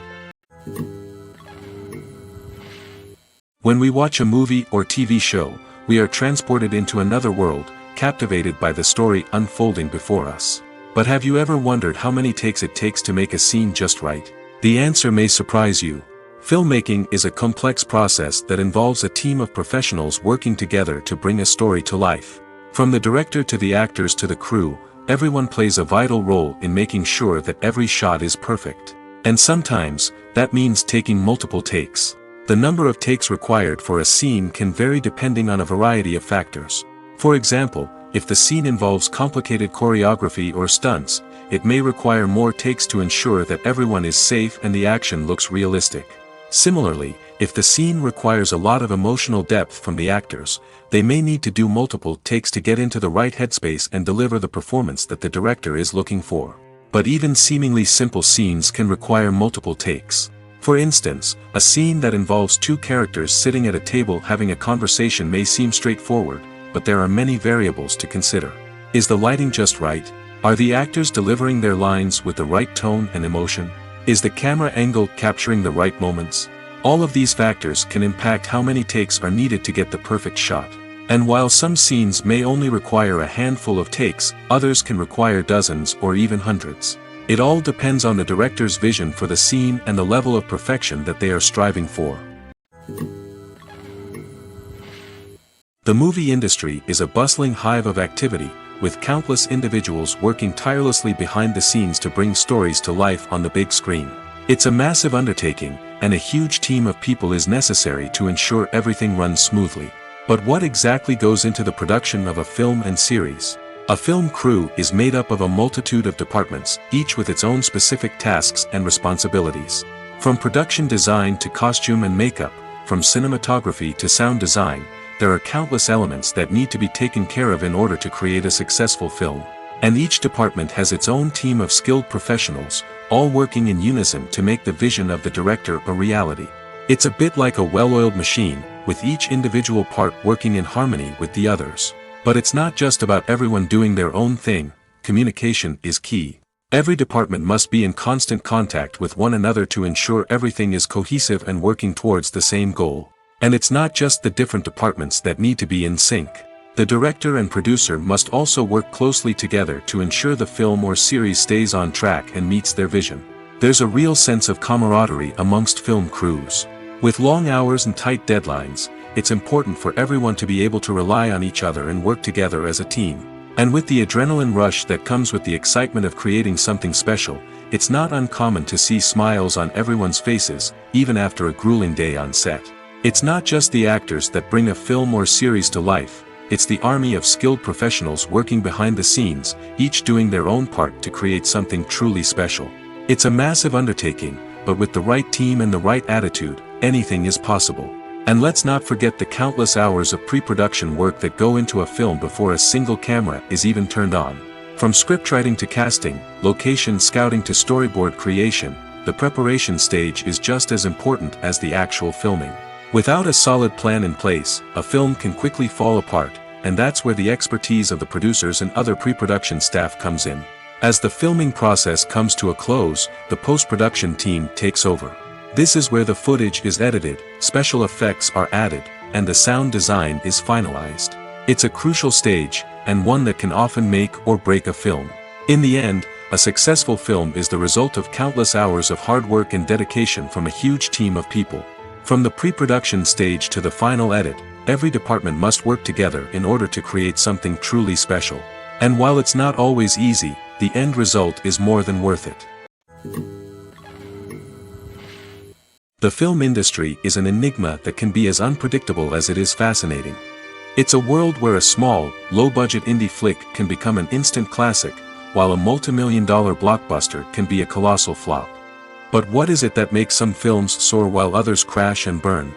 When we watch a movie or TV show, we are transported into another world, captivated by the story unfolding before us. But have you ever wondered how many takes it takes to make a scene just right? The answer may surprise you. Filmmaking is a complex process that involves a team of professionals working together to bring a story to life. From the director to the actors to the crew, everyone plays a vital role in making sure that every shot is perfect. And sometimes, that means taking multiple takes. The number of takes required for a scene can vary depending on a variety of factors. For example, if the scene involves complicated choreography or stunts, it may require more takes to ensure that everyone is safe and the action looks realistic. Similarly, if the scene requires a lot of emotional depth from the actors, they may need to do multiple takes to get into the right headspace and deliver the performance that the director is looking for. But even seemingly simple scenes can require multiple takes. For instance, a scene that involves two characters sitting at a table having a conversation may seem straightforward, but there are many variables to consider. Is the lighting just right? Are the actors delivering their lines with the right tone and emotion? Is the camera angle capturing the right moments? All of these factors can impact how many takes are needed to get the perfect shot. And while some scenes may only require a handful of takes, others can require dozens or even hundreds. It all depends on the director's vision for the scene and the level of perfection that they are striving for. The movie industry is a bustling hive of activity, with countless individuals working tirelessly behind the scenes to bring stories to life on the big screen. It's a massive undertaking, and a huge team of people is necessary to ensure everything runs smoothly. But what exactly goes into the production of a film and series? A film crew is made up of a multitude of departments, each with its own specific tasks and responsibilities. From production design to costume and makeup, from cinematography to sound design, there are countless elements that need to be taken care of in order to create a successful film. And each department has its own team of skilled professionals, all working in unison to make the vision of the director a reality. It's a bit like a well-oiled machine, with each individual part working in harmony with the others. But it's not just about everyone doing their own thing. Communication is key. Every department must be in constant contact with one another to ensure everything is cohesive and working towards the same goal. And it's not just the different departments that need to be in sync. The director and producer must also work closely together to ensure the film or series stays on track and meets their vision. There's a real sense of camaraderie amongst film crews. With long hours and tight deadlines, it's important for everyone to be able to rely on each other and work together as a team. And with the adrenaline rush that comes with the excitement of creating something special, it's not uncommon to see smiles on everyone's faces, even after a grueling day on set. It's not just the actors that bring a film or series to life, it's the army of skilled professionals working behind the scenes, each doing their own part to create something truly special. It's a massive undertaking, but with the right team and the right attitude, anything is possible. And let's not forget the countless hours of pre-production work that go into a film before a single camera is even turned on. From scriptwriting to casting, location scouting to storyboard creation, the preparation stage is just as important as the actual filming. Without a solid plan in place, a film can quickly fall apart, and that's where the expertise of the producers and other pre-production staff comes in. As the filming process comes to a close, the post-production team takes over. This is where the footage is edited, special effects are added, and the sound design is finalized. It's a crucial stage, and one that can often make or break a film. In the end, a successful film is the result of countless hours of hard work and dedication from a huge team of people. From the pre-production stage to the final edit, every department must work together in order to create something truly special. And while it's not always easy, the end result is more than worth it. The film industry is an enigma that can be as unpredictable as it is fascinating. It's a world where a small, low-budget indie flick can become an instant classic, while a multi-million-dollar blockbuster can be a colossal flop. But what is it that makes some films soar while others crash and burn?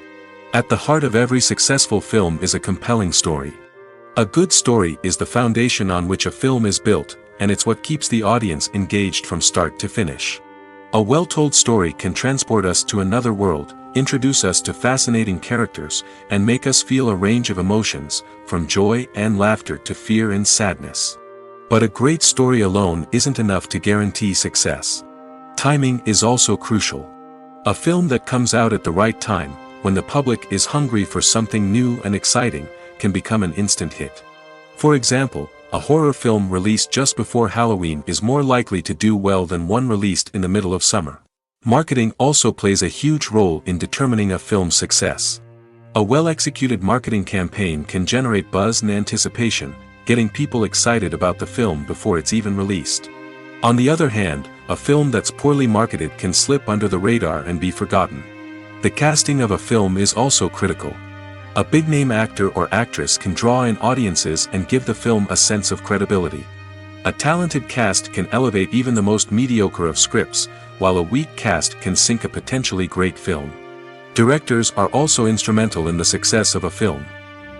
At the heart of every successful film is a compelling story. A good story is the foundation on which a film is built, and it's what keeps the audience engaged from start to finish. A well-told story can transport us to another world, introduce us to fascinating characters, and make us feel a range of emotions, from joy and laughter to fear and sadness. But a great story alone isn't enough to guarantee success. Timing is also crucial. A film that comes out at the right time, when the public is hungry for something new and exciting, can become an instant hit. For example, a horror film released just before Halloween is more likely to do well than one released in the middle of summer. Marketing also plays a huge role in determining a film's success. A well-executed marketing campaign can generate buzz and anticipation, getting people excited about the film before it's even released. On the other hand, a film that's poorly marketed can slip under the radar and be forgotten. The casting of a film is also critical. A big-name actor or actress can draw in audiences and give the film a sense of credibility. A talented cast can elevate even the most mediocre of scripts, while a weak cast can sink a potentially great film. Directors are also instrumental in the success of a film.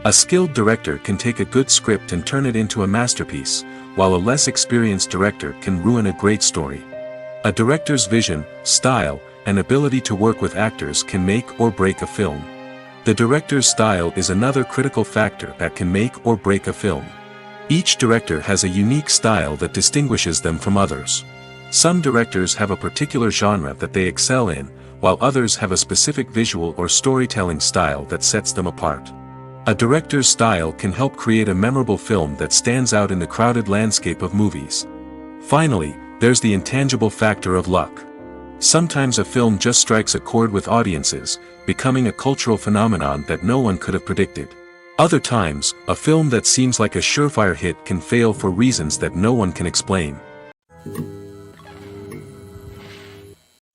A skilled director can take a good script and turn it into a masterpiece, while a less experienced director can ruin a great story. A director's vision, style, and ability to work with actors can make or break a film. The director's style is another critical factor that can make or break a film. Each director has a unique style that distinguishes them from others. Some directors have a particular genre that they excel in, while others have a specific visual or storytelling style that sets them apart. A director's style can help create a memorable film that stands out in the crowded landscape of movies. Finally, there's the intangible factor of luck. Sometimes a film just strikes a chord with audiences, becoming a cultural phenomenon that no one could have predicted. Other times, a film that seems like a surefire hit can fail for reasons that no one can explain.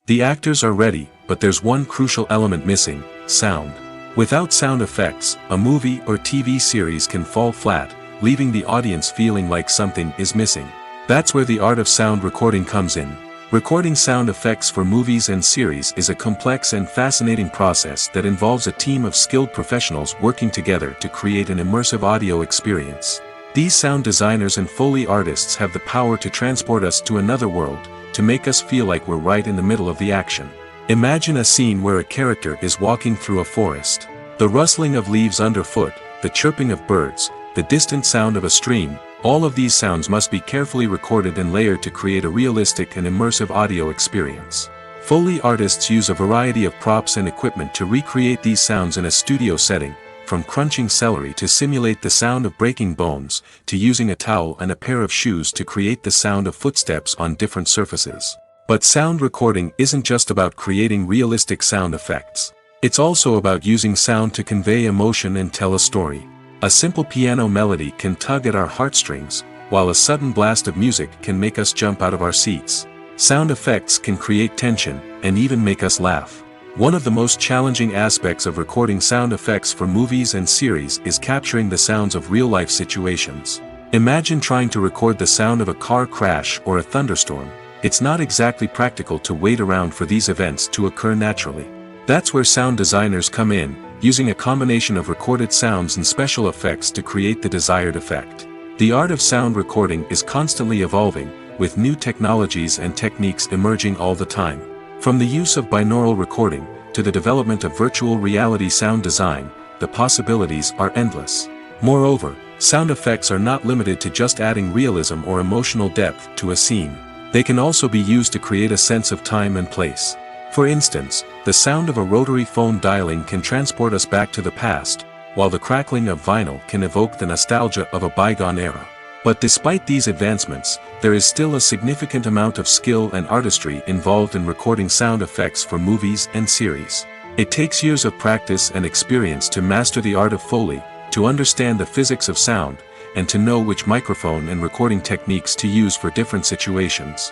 The actors are ready, but there's one crucial element missing: sound. Without sound effects, a movie or TV series can fall flat, leaving the audience feeling like something is missing. That's where the art of sound recording comes in. Recording sound effects for movies and series is a complex and fascinating process that involves a team of skilled professionals working together to create an immersive audio experience. These sound designers and Foley artists have the power to transport us to another world, to make us feel like we're right in the middle of the action. Imagine a scene where a character is walking through a forest. The rustling of leaves underfoot, the chirping of birds, the distant sound of a stream, all of these sounds must be carefully recorded and layered to create a realistic and immersive audio experience. Foley artists use a variety of props and equipment to recreate these sounds in a studio setting, from crunching celery to simulate the sound of breaking bones, to using a towel and a pair of shoes to create the sound of footsteps on different surfaces. But sound recording isn't just about creating realistic sound effects. It's also about using sound to convey emotion and tell a story. A simple piano melody can tug at our heartstrings, while a sudden blast of music can make us jump out of our seats. Sound effects can create tension, and even make us laugh. One of the most challenging aspects of recording sound effects for movies and series is capturing the sounds of real-life situations. Imagine trying to record the sound of a car crash or a thunderstorm. It's not exactly practical to wait around for these events to occur naturally. That's where sound designers come in, using a combination of recorded sounds and special effects to create the desired effect. The art of sound recording is constantly evolving, with new technologies and techniques emerging all the time. From the use of binaural recording, to the development of virtual reality sound design, the possibilities are endless. Moreover, sound effects are not limited to just adding realism or emotional depth to a scene. They can also be used to create a sense of time and place. For instance, the sound of a rotary phone dialing can transport us back to the past, while the crackling of vinyl can evoke the nostalgia of a bygone era. But despite these advancements, there is still a significant amount of skill and artistry involved in recording sound effects for movies and series. It takes years of practice and experience to master the art of Foley, to understand the physics of sound, and to know which microphone and recording techniques to use for different situations.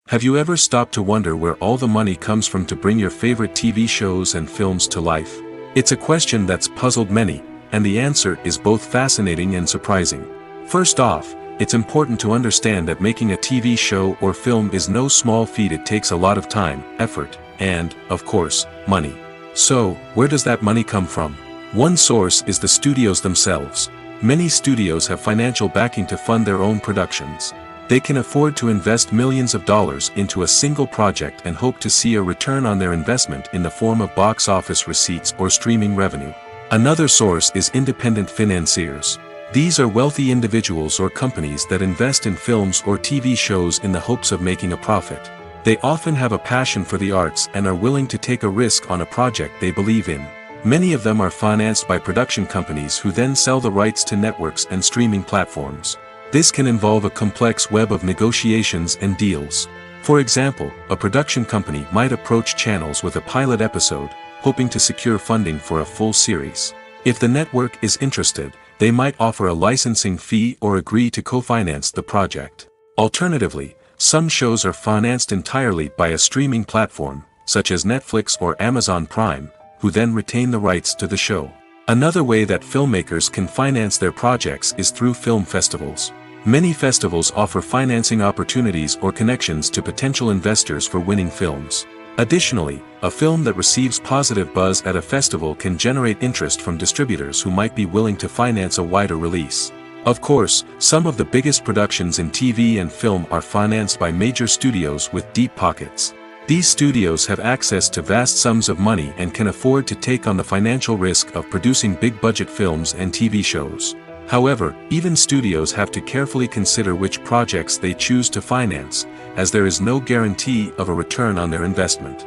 Have you ever stopped to wonder where all the money comes from to bring your favorite TV shows and films to life? It's a question that's puzzled many, and the answer is both fascinating and surprising. First off, it's important to understand that making a TV show or film is no small feat. It takes a lot of time, effort, and, of course, money. So, where does that money come from? One source is the studios themselves. Many studios have financial backing to fund their own productions. They can afford to invest millions of dollars into a single project and hope to see a return on their investment in the form of box office receipts or streaming revenue. Another source is independent financiers. These are wealthy individuals or companies that invest in films or TV shows in the hopes of making a profit. They often have a passion for the arts and are willing to take a risk on a project they believe in. Many of them are financed by production companies who then sell the rights to networks and streaming platforms. This can involve a complex web of negotiations and deals. For example, a production company might approach channels with a pilot episode, hoping to secure funding for a full series. If the network is interested, they might offer a licensing fee or agree to co-finance the project. Alternatively, some shows are financed entirely by a streaming platform, such as Netflix or Amazon Prime, who then retain the rights to the show. Another way that filmmakers can finance their projects is through film festivals. Many festivals offer financing opportunities or connections to potential investors for winning films. Additionally, a film that receives positive buzz at a festival can generate interest from distributors who might be willing to finance a wider release. Of course, some of the biggest productions in TV and film are financed by major studios with deep pockets. These studios have access to vast sums of money and can afford to take on the financial risk of producing big-budget films and TV shows. However, even studios have to carefully consider which projects they choose to finance, as there is no guarantee of a return on their investment.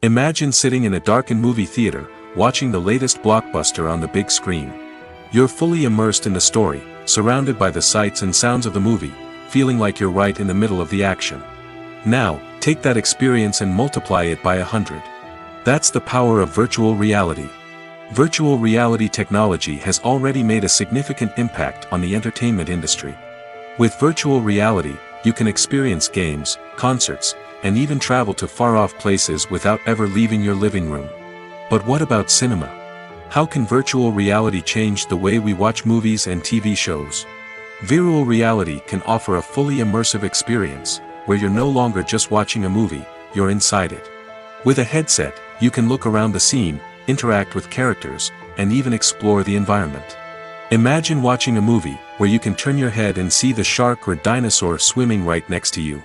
Imagine sitting in a darkened movie theater, watching the latest blockbuster on the big screen. You're fully immersed in the story, surrounded by the sights and sounds of the movie, feeling like you're right in the middle of the action. Now, take that experience and multiply it by 100. That's the power of virtual reality. Virtual reality technology has already made a significant impact on the entertainment industry. With virtual reality, you can experience games, concerts, and even travel to far-off places without ever leaving your living room. But what about cinema? How can virtual reality change the way we watch movies and TV shows? Virtual reality can offer a fully immersive experience, where you're no longer just watching a movie, you're inside it. With a headset, you can look around the scene, interact with characters, and even explore the environment. Imagine watching a movie where you can turn your head and see the shark or dinosaur swimming right next to you.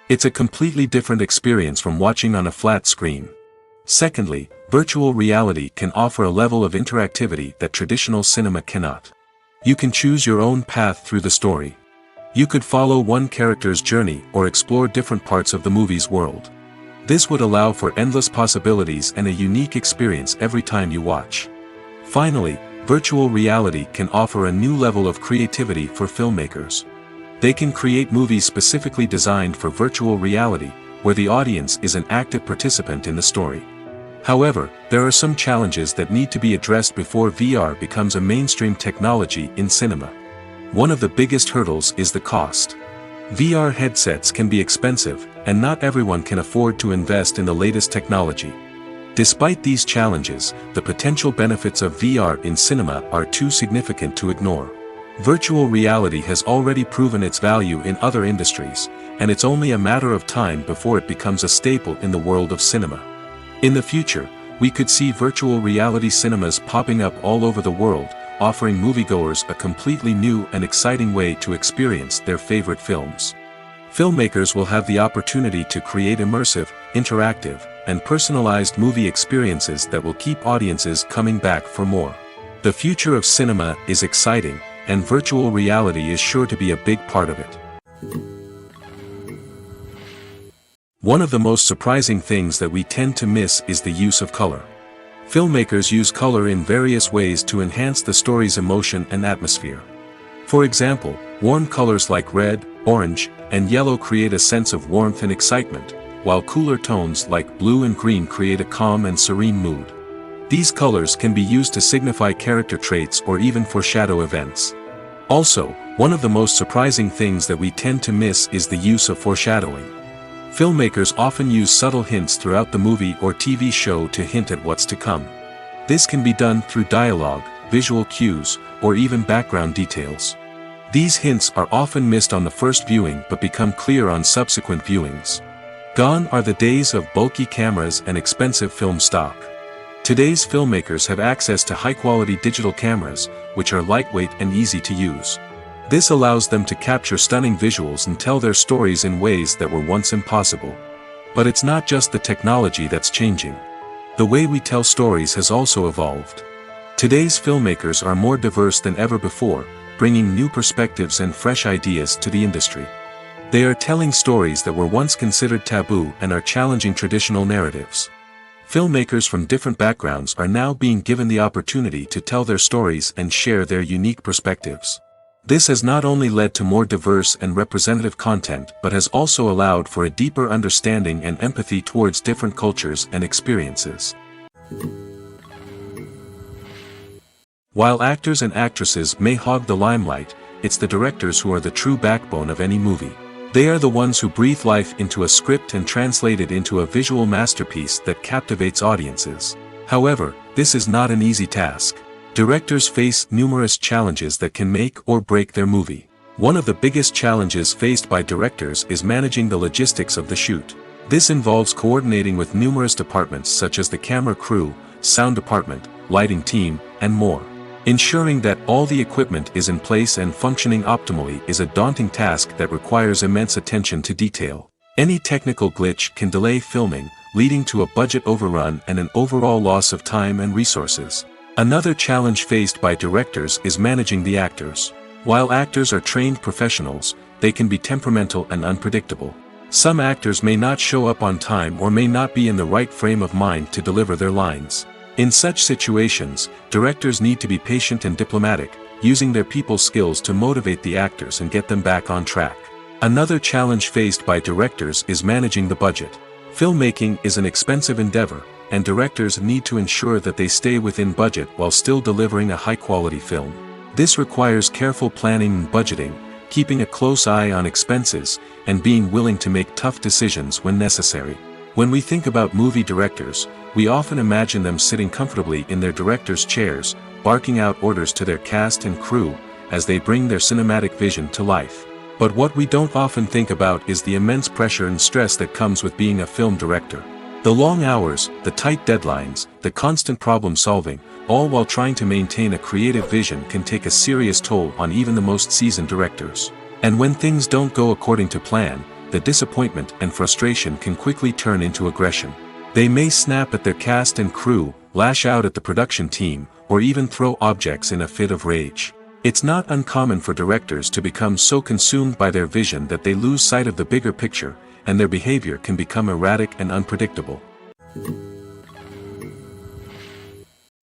It's a completely different experience from watching on a flat screen. Secondly, virtual reality can offer a level of interactivity that traditional cinema cannot. You can choose your own path through the story. You could follow one character's journey or explore different parts of the movie's world. This would allow for endless possibilities and a unique experience every time you watch. Finally, virtual reality can offer a new level of creativity for filmmakers. They can create movies specifically designed for virtual reality, where the audience is an active participant in the story. However, there are some challenges that need to be addressed before VR becomes a mainstream technology in cinema. One of the biggest hurdles is the cost. VR headsets can be expensive, and not everyone can afford to invest in the latest technology. Despite these challenges, the potential benefits of VR in cinema are too significant to ignore. Virtual reality has already proven its value in other industries, and it's only a matter of time before it becomes a staple in the world of cinema. In the future, we could see virtual reality cinemas popping up all over the world, offering moviegoers a completely new and exciting way to experience their favorite films. Filmmakers will have the opportunity to create immersive, interactive, and personalized movie experiences that will keep audiences coming back for more. The future of cinema is exciting, and virtual reality is sure to be a big part of it. One of the most surprising things that we tend to miss is the use of color. Filmmakers use color in various ways to enhance the story's emotion and atmosphere. For example, warm colors like red, orange, and yellow create a sense of warmth and excitement, while cooler tones like blue and green create a calm and serene mood. These colors can be used to signify character traits or even foreshadow events. Also, one of the most surprising things that we tend to miss is the use of foreshadowing. Filmmakers often use subtle hints throughout the movie or TV show to hint at what's to come. This can be done through dialogue, visual cues, or even background details. These hints are often missed on the first viewing but become clear on subsequent viewings. Gone are the days of bulky cameras and expensive film stock. Today's filmmakers have access to high-quality digital cameras, which are lightweight and easy to use. This allows them to capture stunning visuals and tell their stories in ways that were once impossible. But it's not just the technology that's changing. The way we tell stories has also evolved. Today's filmmakers are more diverse than ever before, bringing new perspectives and fresh ideas to the industry. They are telling stories that were once considered taboo and are challenging traditional narratives. Filmmakers from different backgrounds are now being given the opportunity to tell their stories and share their unique perspectives. This has not only led to more diverse and representative content but has also allowed for a deeper understanding and empathy towards different cultures and experiences. While actors and actresses may hog the limelight, it's the directors who are the true backbone of any movie. They are the ones who breathe life into a script and translate it into a visual masterpiece that captivates audiences. However, this is not an easy task. Directors face numerous challenges that can make or break their movie. One of the biggest challenges faced by directors is managing the logistics of the shoot. This involves coordinating with numerous departments such as the camera crew, sound department, lighting team, and more. Ensuring that all the equipment is in place and functioning optimally is a daunting task that requires immense attention to detail. Any technical glitch can delay filming, leading to a budget overrun and an overall loss of time and resources. Another challenge faced by directors is managing the actors. While actors are trained professionals, they can be temperamental and unpredictable. Some actors may not show up on time or may not be in the right frame of mind to deliver their lines. In such situations, directors need to be patient and diplomatic, using their people skills to motivate the actors and get them back on track. Another challenge faced by directors is managing the budget. Filmmaking is an expensive endeavor, and directors need to ensure that they stay within budget while still delivering a high-quality film. This requires careful planning and budgeting, keeping a close eye on expenses, and being willing to make tough decisions when necessary. When we think about movie directors, we often imagine them sitting comfortably in their director's chairs, barking out orders to their cast and crew, as they bring their cinematic vision to life. But what we don't often think about is the immense pressure and stress that comes with being a film director. The long hours, the tight deadlines, the constant problem solving, all while trying to maintain a creative vision can take a serious toll on even the most seasoned directors. And when things don't go according to plan, the disappointment and frustration can quickly turn into aggression. They may snap at their cast and crew, lash out at the production team, or even throw objects in a fit of rage. It's not uncommon for directors to become so consumed by their vision that they lose sight of the bigger picture, and their behavior can become erratic and unpredictable.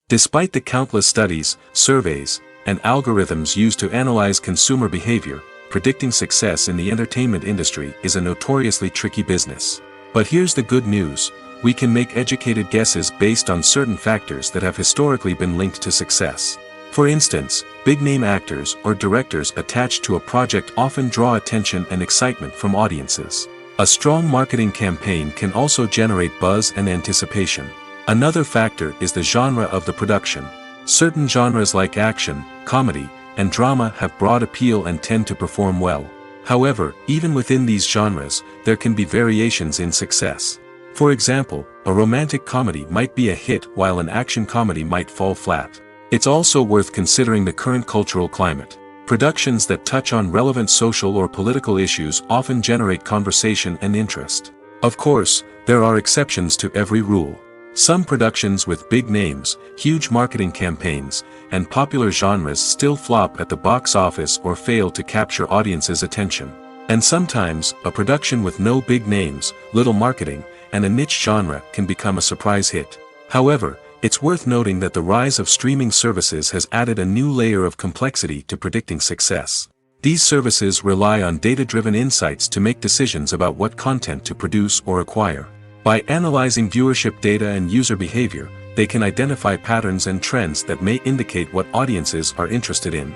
Despite the countless studies, surveys, and algorithms used to analyze consumer behavior, predicting success in the entertainment industry is a notoriously tricky business. But here's the good news: we can make educated guesses based on certain factors that have historically been linked to success. For instance, big-name actors or directors attached to a project often draw attention and excitement from audiences. A strong marketing campaign can also generate buzz and anticipation. Another factor is the genre of the production. Certain genres like action, comedy, and drama have broad appeal and tend to perform well. However, even within these genres, there can be variations in success. For example, a romantic comedy might be a hit while an action comedy might fall flat. It's also worth considering the current cultural climate. Productions that touch on relevant social or political issues often generate conversation and interest. Of course, there are exceptions to every rule. Some productions with big names, huge marketing campaigns, and popular genres still flop at the box office or fail to capture audiences' attention. And sometimes, a production with no big names, little marketing, and a niche genre can become a surprise hit. However, it's worth noting that the rise of streaming services has added a new layer of complexity to predicting success. These services rely on data-driven insights to make decisions about what content to produce or acquire. By analyzing viewership data and user behavior, they can identify patterns and trends that may indicate what audiences are interested in.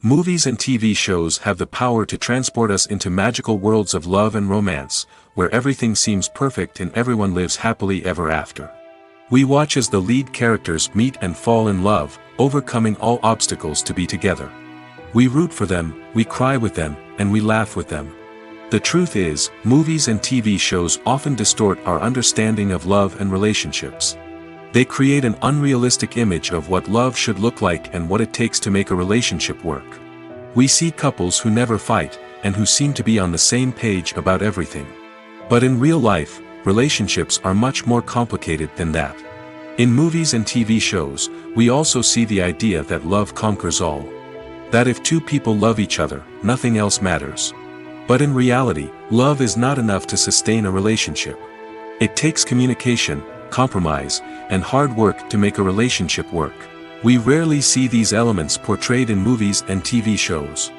Movies and TV shows have the power to transport us into magical worlds of love and romance, where everything seems perfect and everyone lives happily ever after. We watch as the lead characters meet and fall in love, overcoming all obstacles to be together. We root for them, we cry with them, and we laugh with them. The truth is, movies and TV shows often distort our understanding of love and relationships. They create an unrealistic image of what love should look like and what it takes to make a relationship work. We see couples who never fight, and who seem to be on the same page about everything. But in real life, relationships are much more complicated than that. In movies and TV shows, we also see the idea that love conquers all. That if two people love each other, nothing else matters. But in reality, love is not enough to sustain a relationship. It takes communication, compromise, and hard work to make a relationship work. We rarely see these elements portrayed in movies and TV shows.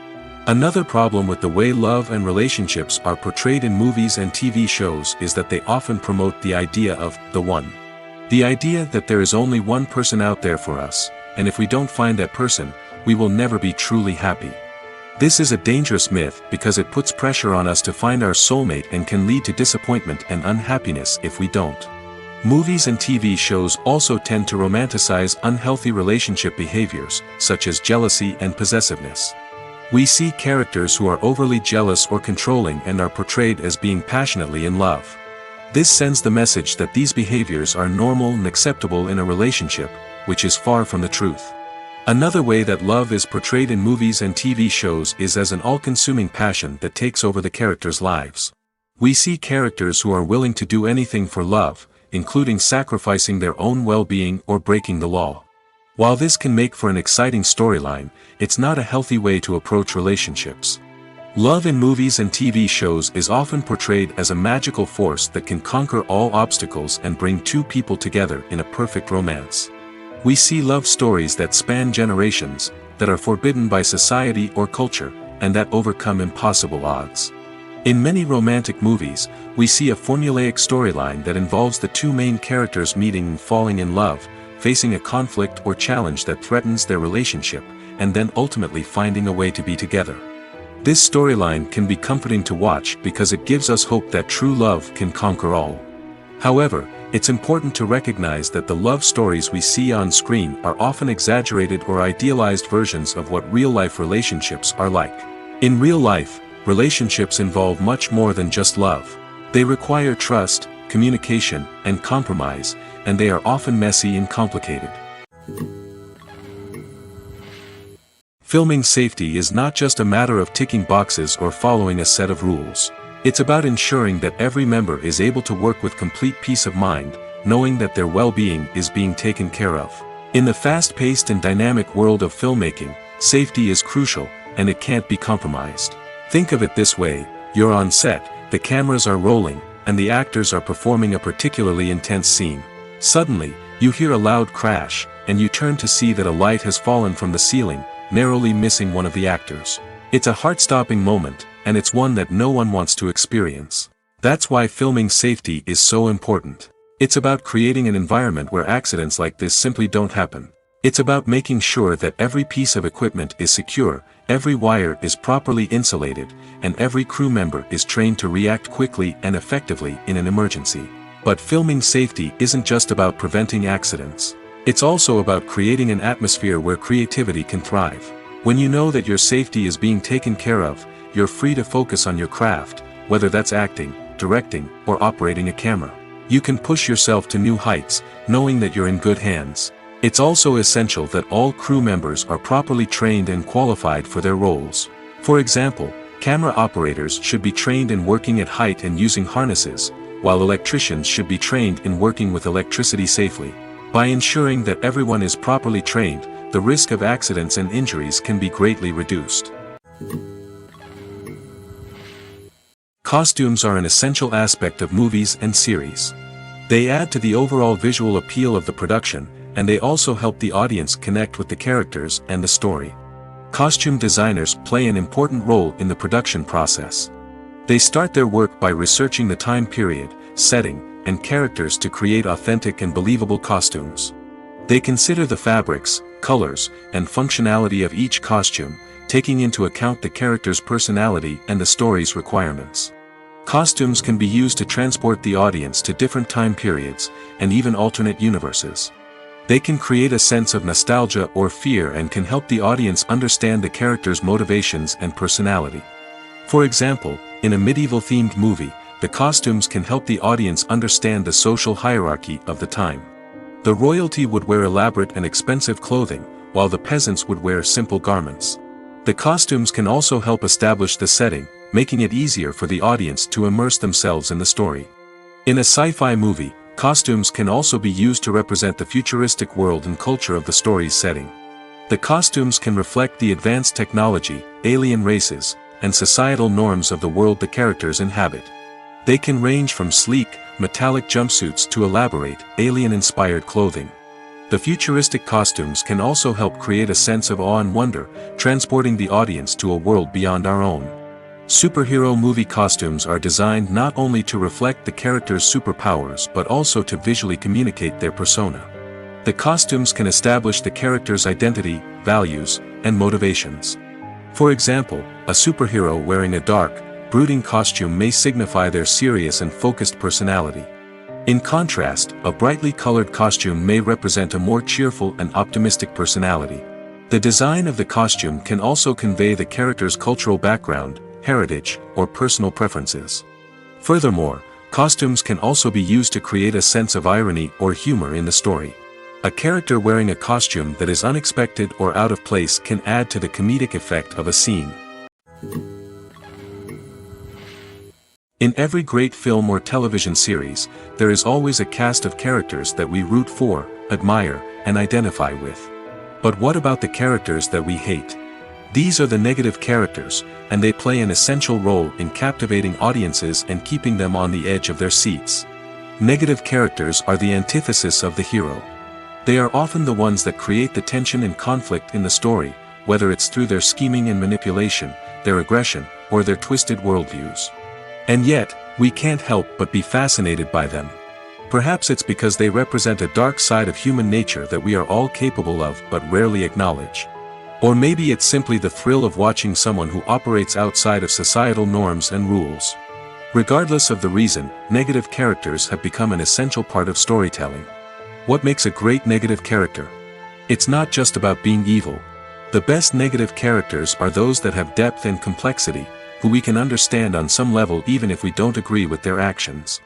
Another problem with the way love and relationships are portrayed in movies and TV shows is that they often promote the idea of the one. The idea that there is only one person out there for us, and if we don't find that person, we will never be truly happy. This is a dangerous myth because it puts pressure on us to find our soulmate and can lead to disappointment and unhappiness if we don't. Movies and TV shows also tend to romanticize unhealthy relationship behaviors, such as jealousy and possessiveness. We see characters who are overly jealous or controlling and are portrayed as being passionately in love. This sends the message that these behaviors are normal and acceptable in a relationship, which is far from the truth. Another way that love is portrayed in movies and TV shows is as an all-consuming passion that takes over the characters' lives. We see characters who are willing to do anything for love, including sacrificing their own well-being or breaking the law. While this can make for an exciting storyline, it's not a healthy way to approach relationships. Love in movies and TV shows is often portrayed as a magical force that can conquer all obstacles and bring two people together in a perfect romance. We see love stories that span generations, that are forbidden by society or culture, and that overcome impossible odds. In many romantic movies, we see a formulaic storyline that involves the two main characters meeting and falling in love, facing a conflict or challenge that threatens their relationship, and then ultimately finding a way to be together. This storyline can be comforting to watch because it gives us hope that true love can conquer all. However, it's important to recognize that the love stories we see on screen are often exaggerated or idealized versions of what real-life relationships are like. In real life, relationships involve much more than just love. They require trust, communication, and compromise, and they are often messy and complicated. Filming safety is not just a matter of ticking boxes or following a set of rules. It's about ensuring that every member is able to work with complete peace of mind, knowing that their well-being is being taken care of. In the fast-paced and dynamic world of filmmaking, safety is crucial, and it can't be compromised. Think of it this way: you're on set, the cameras are rolling, and the actors are performing a particularly intense scene. Suddenly, you hear a loud crash, and you turn to see that a light has fallen from the ceiling, narrowly missing one of the actors. It's a heart-stopping moment, and it's one that no one wants to experience. That's why filming safety is so important. It's about creating an environment where accidents like this simply don't happen. It's about making sure that every piece of equipment is secure, every wire is properly insulated, and every crew member is trained to react quickly and effectively in an emergency. But filming safety isn't just about preventing accidents. It's also about creating an atmosphere where creativity can thrive. When you know that your safety is being taken care of, you're free to focus on your craft, whether that's acting, directing, or operating a camera. You can push yourself to new heights, knowing that you're in good hands. It's also essential that all crew members are properly trained and qualified for their roles. For example, camera operators should be trained in working at height and using harnesses, while electricians should be trained in working with electricity safely. By ensuring that everyone is properly trained, the risk of accidents and injuries can be greatly reduced. Costumes are an essential aspect of movies and series. They add to the overall visual appeal of the production, and they also help the audience connect with the characters and the story. Costume designers play an important role in the production process. They start their work by researching the time period, setting, and characters to create authentic and believable costumes. They consider the fabrics, colors, and functionality of each costume, taking into account the character's personality and the story's requirements. Costumes can be used to transport the audience to different time periods, and even alternate universes. They can create a sense of nostalgia or fear and can help the audience understand the character's motivations and personality. For example, in a medieval-themed movie, the costumes can help the audience understand the social hierarchy of the time. The royalty would wear elaborate and expensive clothing, while the peasants would wear simple garments. The costumes can also help establish the setting, making it easier for the audience to immerse themselves in the story. In a sci-fi movie, costumes can also be used to represent the futuristic world and culture of the story's setting. The costumes can reflect the advanced technology, alien races, and societal norms of the world the characters inhabit. They can range from sleek, metallic jumpsuits to elaborate, alien-inspired clothing. The futuristic costumes can also help create a sense of awe and wonder, transporting the audience to a world beyond our own. Superhero movie costumes are designed not only to reflect the character's superpowers but also to visually communicate their persona. The costumes can establish the character's identity, values, and motivations. For example, a superhero wearing a dark, brooding costume may signify their serious and focused personality. In contrast, a brightly colored costume may represent a more cheerful and optimistic personality. The design of the costume can also convey the character's cultural background, heritage, or personal preferences. Furthermore, costumes can also be used to create a sense of irony or humor in the story. A character wearing a costume that is unexpected or out of place can add to the comedic effect of a scene. In every great film or television series, there is always a cast of characters that we root for, admire, and identify with. But what about the characters that we hate? These are the negative characters, and they play an essential role in captivating audiences and keeping them on the edge of their seats. Negative characters are the antithesis of the hero. They are often the ones that create the tension and conflict in the story, whether it's through their scheming and manipulation, their aggression, or their twisted worldviews. And yet, we can't help but be fascinated by them. Perhaps it's because they represent a dark side of human nature that we are all capable of but rarely acknowledge. Or maybe it's simply the thrill of watching someone who operates outside of societal norms and rules. Regardless of the reason, negative characters have become an essential part of storytelling. What makes a great negative character? It's not just about being evil. The best negative characters are those that have depth and complexity, who we can understand on some level even if we don't agree with their actions.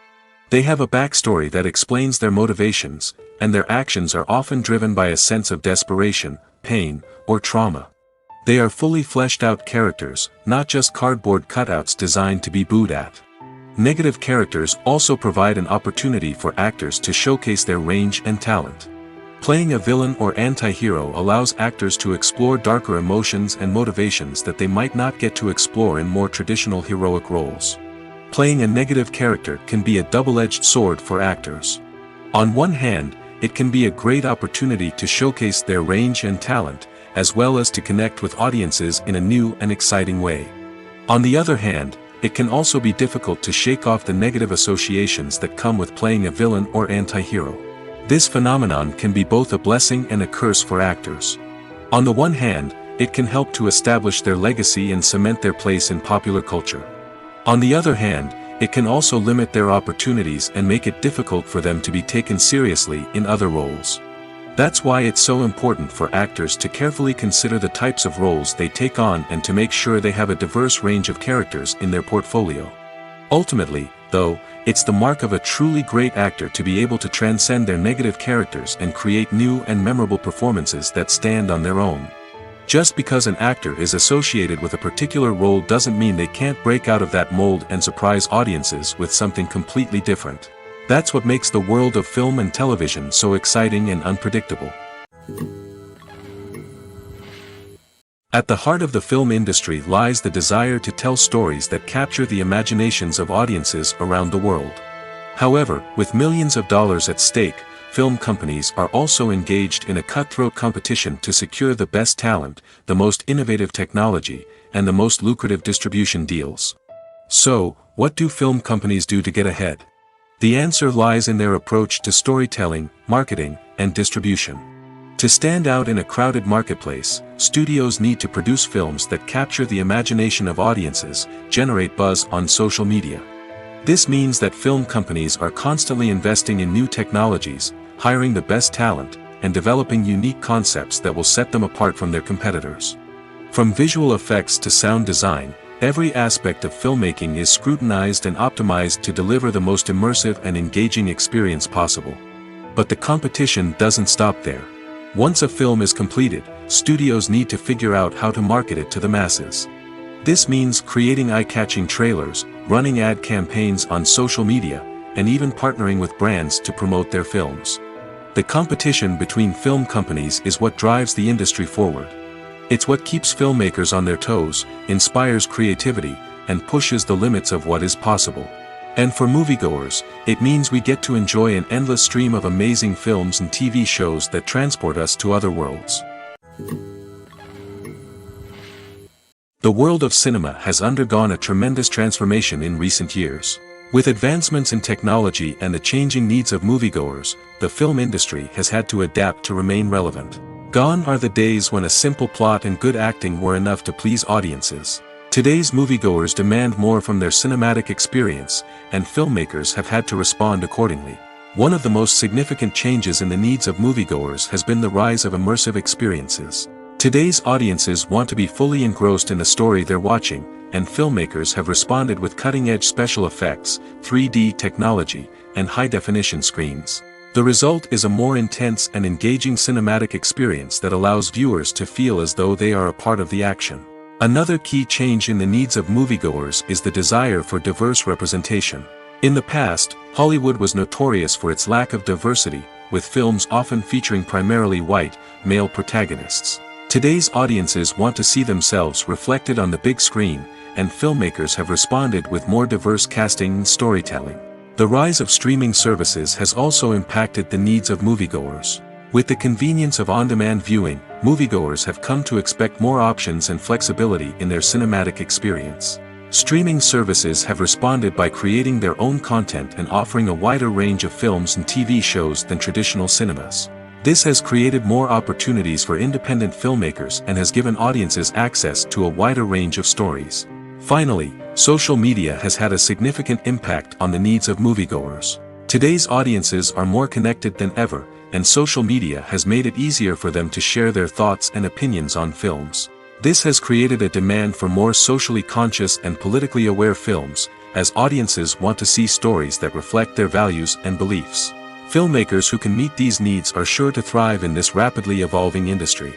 They have a backstory that explains their motivations, and their actions are often driven by a sense of desperation, pain, or trauma. They are fully fleshed out characters, not just cardboard cutouts designed to be booed at. Negative characters also provide an opportunity for actors to showcase their range and talent. Playing a villain or anti-hero allows actors to explore darker emotions and motivations that they might not get to explore in more traditional heroic roles. Playing a negative character can be a double-edged sword for actors. On one hand, it can be a great opportunity to showcase their range and talent, as well as to connect with audiences in a new and exciting way. On the other hand, it can also be difficult to shake off the negative associations that come with playing a villain or anti-hero. This phenomenon can be both a blessing and a curse for actors. On the one hand, it can help to establish their legacy and cement their place in popular culture. On the other hand, it can also limit their opportunities and make it difficult for them to be taken seriously in other roles. That's why it's so important for actors to carefully consider the types of roles they take on and to make sure they have a diverse range of characters in their portfolio. Ultimately, though, it's the mark of a truly great actor to be able to transcend their negative characters and create new and memorable performances that stand on their own. Just because an actor is associated with a particular role doesn't mean they can't break out of that mold and surprise audiences with something completely different. That's what makes the world of film and television so exciting and unpredictable. At the heart of the film industry lies the desire to tell stories that capture the imaginations of audiences around the world. However, with millions of dollars at stake, film companies are also engaged in a cutthroat competition to secure the best talent, the most innovative technology, and the most lucrative distribution deals. So, what do film companies do to get ahead? The answer lies in their approach to storytelling, marketing, and distribution. To stand out in a crowded marketplace, studios need to produce films that capture the imagination of audiences, generate buzz on social media. This means that film companies are constantly investing in new technologies, hiring the best talent, and developing unique concepts that will set them apart from their competitors. From visual effects to sound design, every aspect of filmmaking is scrutinized and optimized to deliver the most immersive and engaging experience possible. But the competition doesn't stop there. Once a film is completed, studios need to figure out how to market it to the masses. This means creating eye-catching trailers, running ad campaigns on social media, and even partnering with brands to promote their films. The competition between film companies is what drives the industry forward. It's what keeps filmmakers on their toes, inspires creativity, and pushes the limits of what is possible. And for moviegoers, it means we get to enjoy an endless stream of amazing films and TV shows that transport us to other worlds. The world of cinema has undergone a tremendous transformation in recent years. With advancements in technology and the changing needs of moviegoers, the film industry has had to adapt to remain relevant. Gone are the days when a simple plot and good acting were enough to please audiences. Today's moviegoers demand more from their cinematic experience, and filmmakers have had to respond accordingly. One of the most significant changes in the needs of moviegoers has been the rise of immersive experiences. Today's audiences want to be fully engrossed in the story they're watching, and filmmakers have responded with cutting-edge special effects, 3D technology, and high-definition screens. The result is a more intense and engaging cinematic experience that allows viewers to feel as though they are a part of the action. Another key change in the needs of moviegoers is the desire for diverse representation. In the past, Hollywood was notorious for its lack of diversity, with films often featuring primarily white, male protagonists. Today's audiences want to see themselves reflected on the big screen, and filmmakers have responded with more diverse casting and storytelling. The rise of streaming services has also impacted the needs of moviegoers. With the convenience of on-demand viewing, moviegoers have come to expect more options and flexibility in their cinematic experience. Streaming services have responded by creating their own content and offering a wider range of films and TV shows than traditional cinemas. This has created more opportunities for independent filmmakers and has given audiences access to a wider range of stories. Finally, social media has had a significant impact on the needs of moviegoers. Today's audiences are more connected than ever, and social media has made it easier for them to share their thoughts and opinions on films. This has created a demand for more socially conscious and politically aware films, as audiences want to see stories that reflect their values and beliefs. Filmmakers who can meet these needs are sure to thrive in this rapidly evolving industry.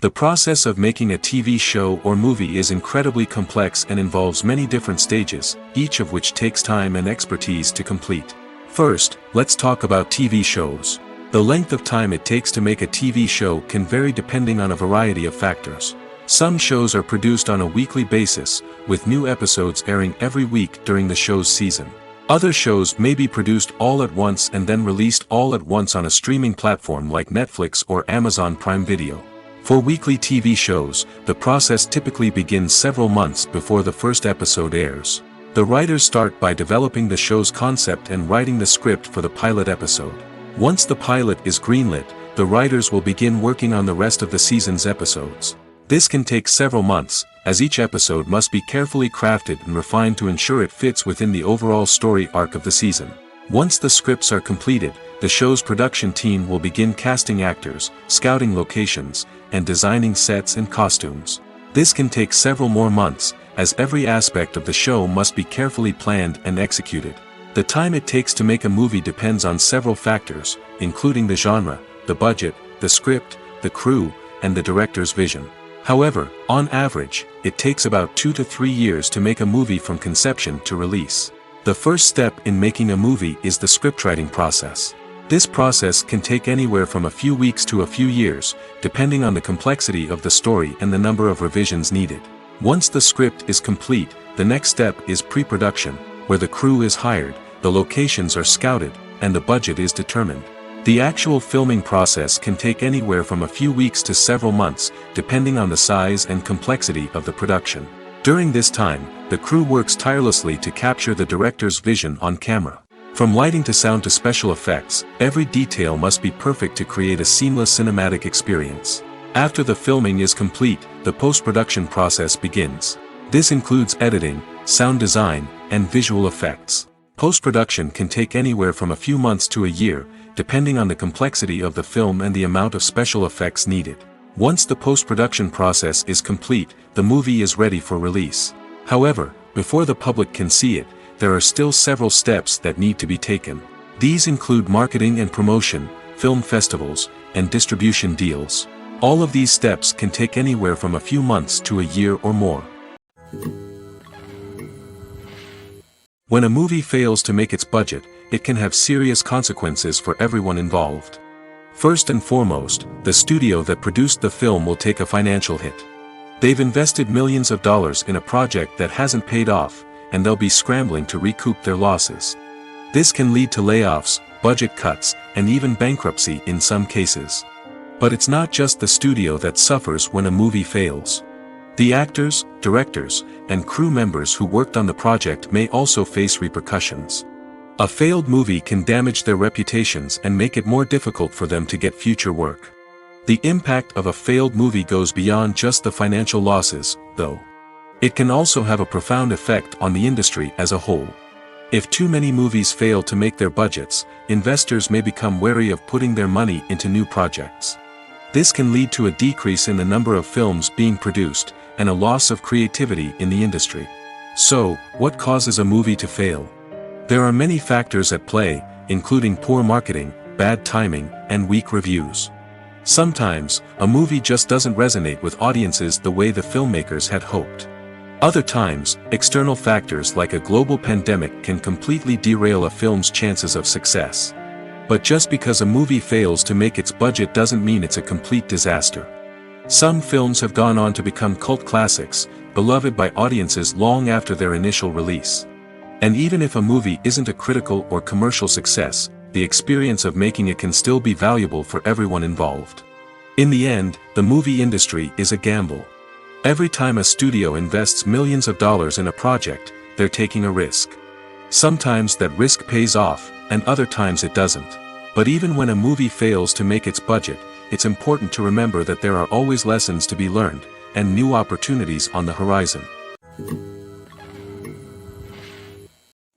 The process of making a TV show or movie is incredibly complex and involves many different stages, each of which takes time and expertise to complete. First, let's talk about TV shows. The length of time it takes to make a TV show can vary depending on a variety of factors. Some shows are produced on a weekly basis, with new episodes airing every week during the show's season. Other shows may be produced all at once and then released all at once on a streaming platform like Netflix or Amazon Prime Video. For weekly TV shows, the process typically begins several months before the first episode airs. The writers start by developing the show's concept and writing the script for the pilot episode. Once the pilot is greenlit, the writers will begin working on the rest of the season's episodes. This can take several months, as each episode must be carefully crafted and refined to ensure it fits within the overall story arc of the season. Once the scripts are completed, the show's production team will begin casting actors, scouting locations, and designing sets and costumes. This can take several more months, as every aspect of the show must be carefully planned and executed. The time it takes to make a movie depends on several factors, including the genre, the budget, the script, the crew, and the director's vision. However, on average, it takes about 2 to 3 years to make a movie from conception to release. The first step in making a movie is the scriptwriting process. This process can take anywhere from a few weeks to a few years, depending on the complexity of the story and the number of revisions needed. Once the script is complete, the next step is pre-production, where the crew is hired, the locations are scouted, and the budget is determined. The actual filming process can take anywhere from a few weeks to several months, depending on the size and complexity of the production. During this time, the crew works tirelessly to capture the director's vision on camera. From lighting to sound to special effects, every detail must be perfect to create a seamless cinematic experience. After the filming is complete, the post-production process begins. This includes editing, sound design, and visual effects. Post-production can take anywhere from a few months to a year, depending on the complexity of the film and the amount of special effects needed. Once the post-production process is complete, the movie is ready for release. However, before the public can see it, there are still several steps that need to be taken. These include marketing and promotion, film festivals, and distribution deals. All of these steps can take anywhere from a few months to a year or more. When a movie fails to make its budget, it can have serious consequences for everyone involved. First and foremost, the studio that produced the film will take a financial hit. They've invested millions of dollars in a project that hasn't paid off, and they'll be scrambling to recoup their losses. This can lead to layoffs, budget cuts, and even bankruptcy in some cases. But it's not just the studio that suffers when a movie fails. The actors, directors, and crew members who worked on the project may also face repercussions. A failed movie can damage their reputations and make it more difficult for them to get future work. The impact of a failed movie goes beyond just the financial losses, though. It can also have a profound effect on the industry as a whole. If too many movies fail to make their budgets, investors may become wary of putting their money into new projects. This can lead to a decrease in the number of films being produced, and a loss of creativity in the industry. So, what causes a movie to fail? There are many factors at play, including poor marketing, bad timing, and weak reviews. Sometimes, a movie just doesn't resonate with audiences the way the filmmakers had hoped. Other times, external factors like a global pandemic can completely derail a film's chances of success. But just because a movie fails to make its budget doesn't mean it's a complete disaster. Some films have gone on to become cult classics, beloved by audiences long after their initial release. And even if a movie isn't a critical or commercial success, the experience of making it can still be valuable for everyone involved. In the end, the movie industry is a gamble. Every time a studio invests millions of dollars in a project, they're taking a risk. Sometimes that risk pays off, and other times it doesn't. But even when a movie fails to make its budget, it's important to remember that there are always lessons to be learned, and new opportunities on the horizon.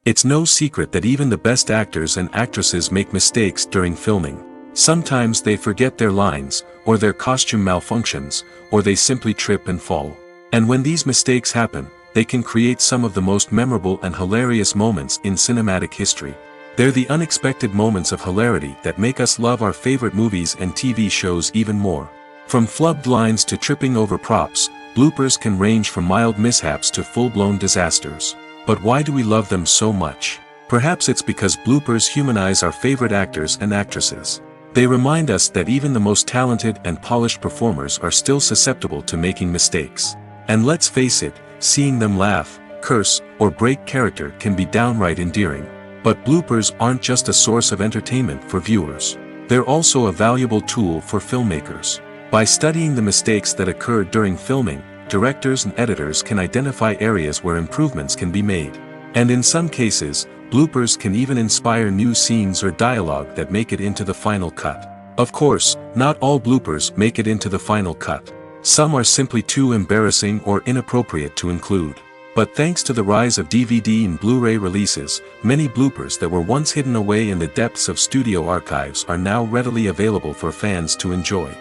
It's no secret that even the best actors and actresses make mistakes during filming. Sometimes they forget their lines, or their costume malfunctions, or they simply trip and fall. And when these mistakes happen, they can create some of the most memorable and hilarious moments in cinematic history. They're the unexpected moments of hilarity that make us love our favorite movies and TV shows even more. From flubbed lines to tripping over props, bloopers can range from mild mishaps to full-blown disasters. But why do we love them so much? Perhaps it's because bloopers humanize our favorite actors and actresses. They remind us that even the most talented and polished performers are still susceptible to making mistakes. And let's face it, seeing them laugh, curse, or break character can be downright endearing. But bloopers aren't just a source of entertainment for viewers. They're also a valuable tool for filmmakers. By studying the mistakes that occurred during filming, directors and editors can identify areas where improvements can be made. And in some cases, bloopers can even inspire new scenes or dialogue that make it into the final cut. Of course, not all bloopers make it into the final cut. Some are simply too embarrassing or inappropriate to include. But thanks to the rise of DVD and Blu-ray releases, many bloopers that were once hidden away in the depths of studio archives are now readily available for fans to enjoy.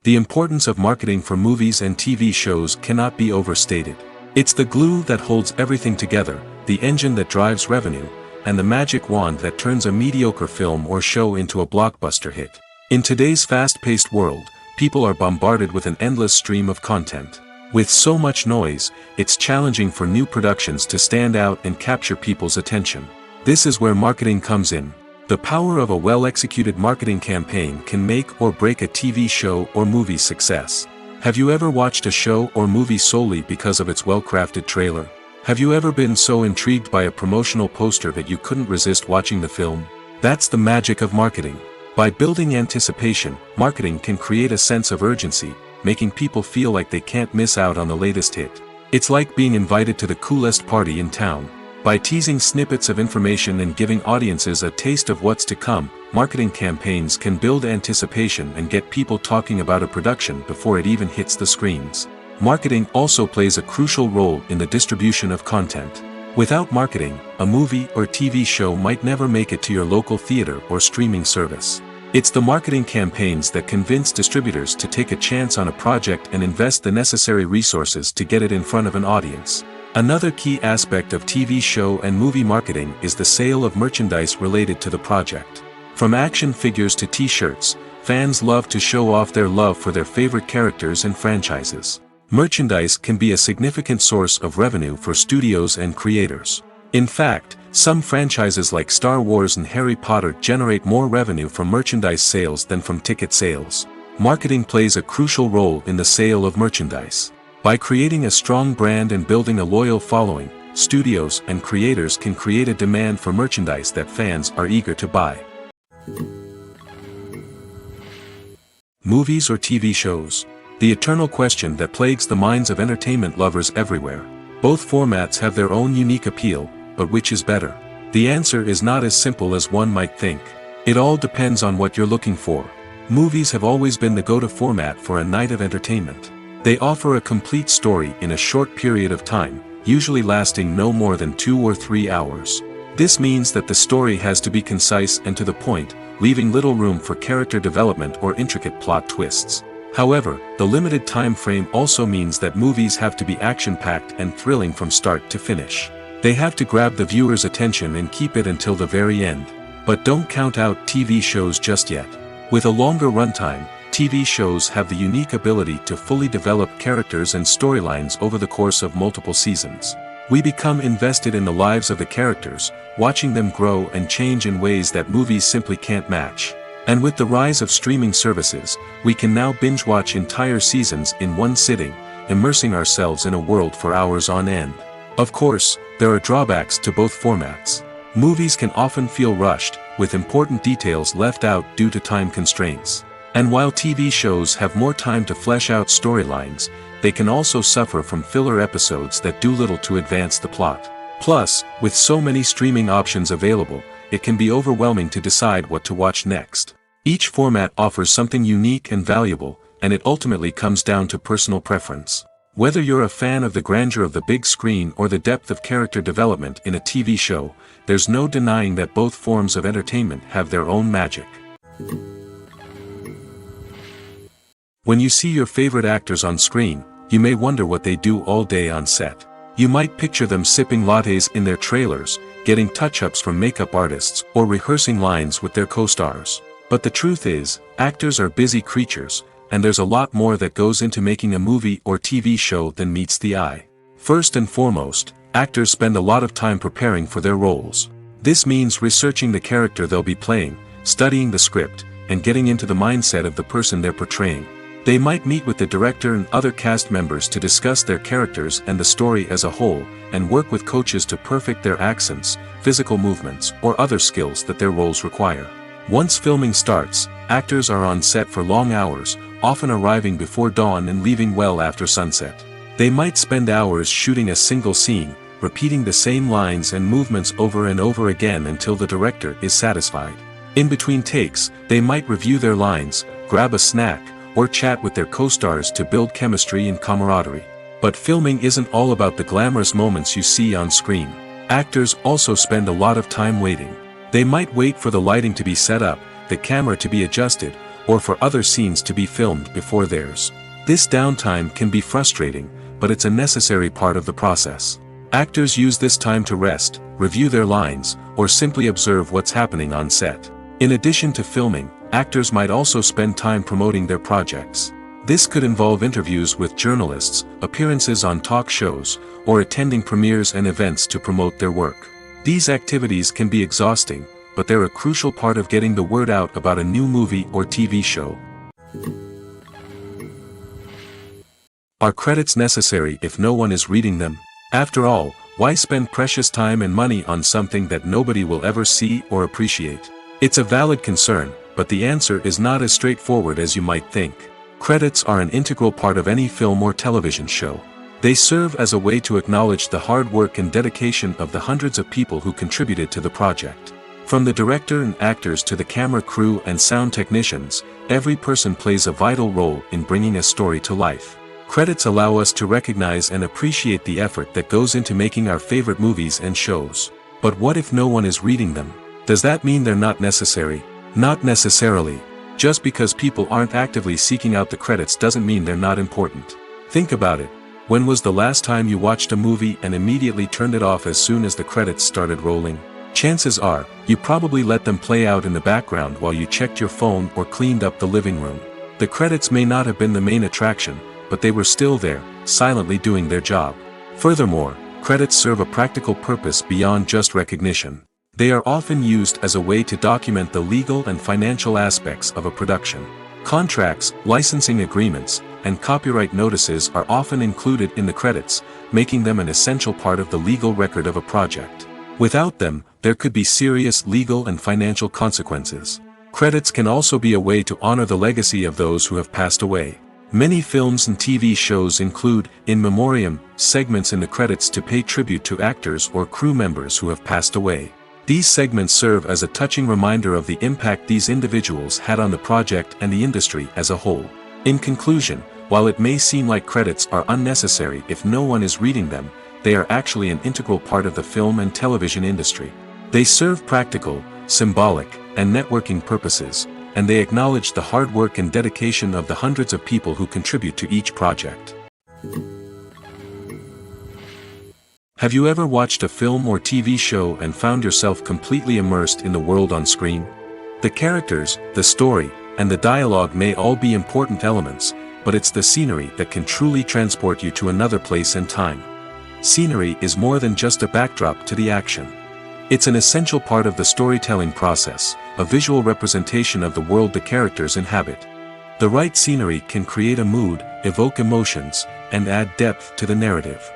The importance of marketing for movies and TV shows cannot be overstated. It's the glue that holds everything together, the engine that drives revenue, and the magic wand that turns a mediocre film or show into a blockbuster hit. In today's fast-paced world, people are bombarded with an endless stream of content. With so much noise, it's challenging for new productions to stand out and capture people's attention. This is where marketing comes in. The power of a well-executed marketing campaign can make or break a TV show or movie's success. Have you ever watched a show or movie solely because of its well-crafted trailer? Have you ever been so intrigued by a promotional poster that you couldn't resist watching the film? That's the magic of marketing. By building anticipation, marketing can create a sense of urgency, making people feel like they can't miss out on the latest hit. It's like being invited to the coolest party in town. By teasing snippets of information and giving audiences a taste of what's to come, marketing campaigns can build anticipation and get people talking about a production before it even hits the screens. Marketing also plays a crucial role in the distribution of content. Without marketing, a movie or TV show might never make it to your local theater or streaming service. It's the marketing campaigns that convince distributors to take a chance on a project and invest the necessary resources to get it in front of an audience. Another key aspect of TV show and movie marketing is the sale of merchandise related to the project. From action figures to t-shirts, fans love to show off their love for their favorite characters and franchises. Merchandise can be a significant source of revenue for studios and creators. In fact, Some franchises like Star Wars and Harry Potter generate more revenue from merchandise sales than from ticket sales. Marketing plays a crucial role in the sale of merchandise. By creating a strong brand and building a loyal following, studios and creators can create a demand for merchandise that fans are eager to buy. Movies or TV shows? The eternal question that plagues the minds of entertainment lovers everywhere. Both formats have their own unique appeal, but which is better? The answer is not as simple as one might think. It all depends on what you're looking for. Movies have always been the go-to format for a night of entertainment. They offer a complete story in a short period of time, usually lasting no more than 2 or 3 hours. This means that the story has to be concise and to the point, leaving little room for character development or intricate plot twists. However, the limited time frame also means that movies have to be action-packed and thrilling from start to finish. They have to grab the viewer's attention and keep it until the very end. But don't count out TV shows just yet. With a longer runtime, TV shows have the unique ability to fully develop characters and storylines over the course of multiple seasons. We become invested in the lives of the characters, watching them grow and change in ways that movies simply can't match. And with the rise of streaming services, we can now binge-watch entire seasons in one sitting, immersing ourselves in a world for hours on end. Of course, there are drawbacks to both formats. Movies can often feel rushed, with important details left out due to time constraints. And while TV shows have more time to flesh out storylines, they can also suffer from filler episodes that do little to advance the plot. Plus, with so many streaming options available, it can be overwhelming to decide what to watch next. Each format offers something unique and valuable, and it ultimately comes down to personal preference. Whether you're a fan of the grandeur of the big screen or the depth of character development in a TV show, there's no denying that both forms of entertainment have their own magic. When you see your favorite actors on screen, you may wonder what they do all day on set. You might picture them sipping lattes in their trailers, getting touch-ups from makeup artists, or rehearsing lines with their co-stars. But the truth is, actors are busy creatures, and there's a lot more that goes into making a movie or TV show than meets the eye. First and foremost, actors spend a lot of time preparing for their roles. This means researching the character they'll be playing, studying the script, and getting into the mindset of the person they're portraying. They might meet with the director and other cast members to discuss their characters and the story as a whole, and work with coaches to perfect their accents, physical movements, or other skills that their roles require. Once filming starts, actors are on set for long hours, often arriving before dawn and leaving well after sunset. They might spend hours shooting a single scene, repeating the same lines and movements over and over again until the director is satisfied. In between takes, they might review their lines, grab a snack, or chat with their co-stars to build chemistry and camaraderie. But filming isn't all about the glamorous moments you see on screen. Actors also spend a lot of time waiting. They might wait for the lighting to be set up, the camera to be adjusted, or for other scenes to be filmed before theirs. This downtime can be frustrating, but it's a necessary part of the process. Actors use this time to rest, review their lines, or simply observe what's happening on set. In addition to filming, actors might also spend time promoting their projects. This could involve interviews with journalists, appearances on talk shows, or attending premieres and events to promote their work. These activities can be exhausting, but they're a crucial part of getting the word out about a new movie or TV show. Are credits necessary if no one is reading them? After all, why spend precious time and money on something that nobody will ever see or appreciate? It's a valid concern, but the answer is not as straightforward as you might think. Credits are an integral part of any film or television show. They serve as a way to acknowledge the hard work and dedication of the hundreds of people who contributed to the project. From the director and actors to the camera crew and sound technicians, every person plays a vital role in bringing a story to life. Credits allow us to recognize and appreciate the effort that goes into making our favorite movies and shows. But what if no one is reading them? Does that mean they're not necessary? Not necessarily. Just because people aren't actively seeking out the credits doesn't mean they're not important. Think about it. When was the last time you watched a movie and immediately turned it off as soon as the credits started rolling? Chances are, you probably let them play out in the background while you checked your phone or cleaned up the living room. The credits may not have been the main attraction, but they were still there, silently doing their job. Furthermore, credits serve a practical purpose beyond just recognition. They are often used as a way to document the legal and financial aspects of a production. Contracts, licensing agreements, and copyright notices are often included in the credits, making them an essential part of the legal record of a project. Without them, there could be serious legal and financial consequences. Credits can also be a way to honor the legacy of those who have passed away. Many films and TV shows include, in memoriam, segments in the credits to pay tribute to actors or crew members who have passed away. These segments serve as a touching reminder of the impact these individuals had on the project and the industry as a whole. In conclusion, while it may seem like credits are unnecessary if no one is reading them, they are actually an integral part of the film and television industry. They serve practical, symbolic, and networking purposes, and they acknowledge the hard work and dedication of the hundreds of people who contribute to each project. Have you ever watched a film or TV show and found yourself completely immersed in the world on screen? The characters, the story, and the dialogue may all be important elements, but it's the scenery that can truly transport you to another place and time. Scenery is more than just a backdrop to the action. It's an essential part of the storytelling process, a visual representation of the world the characters inhabit. The right scenery can create a mood, evoke emotions, and add depth to the narrative.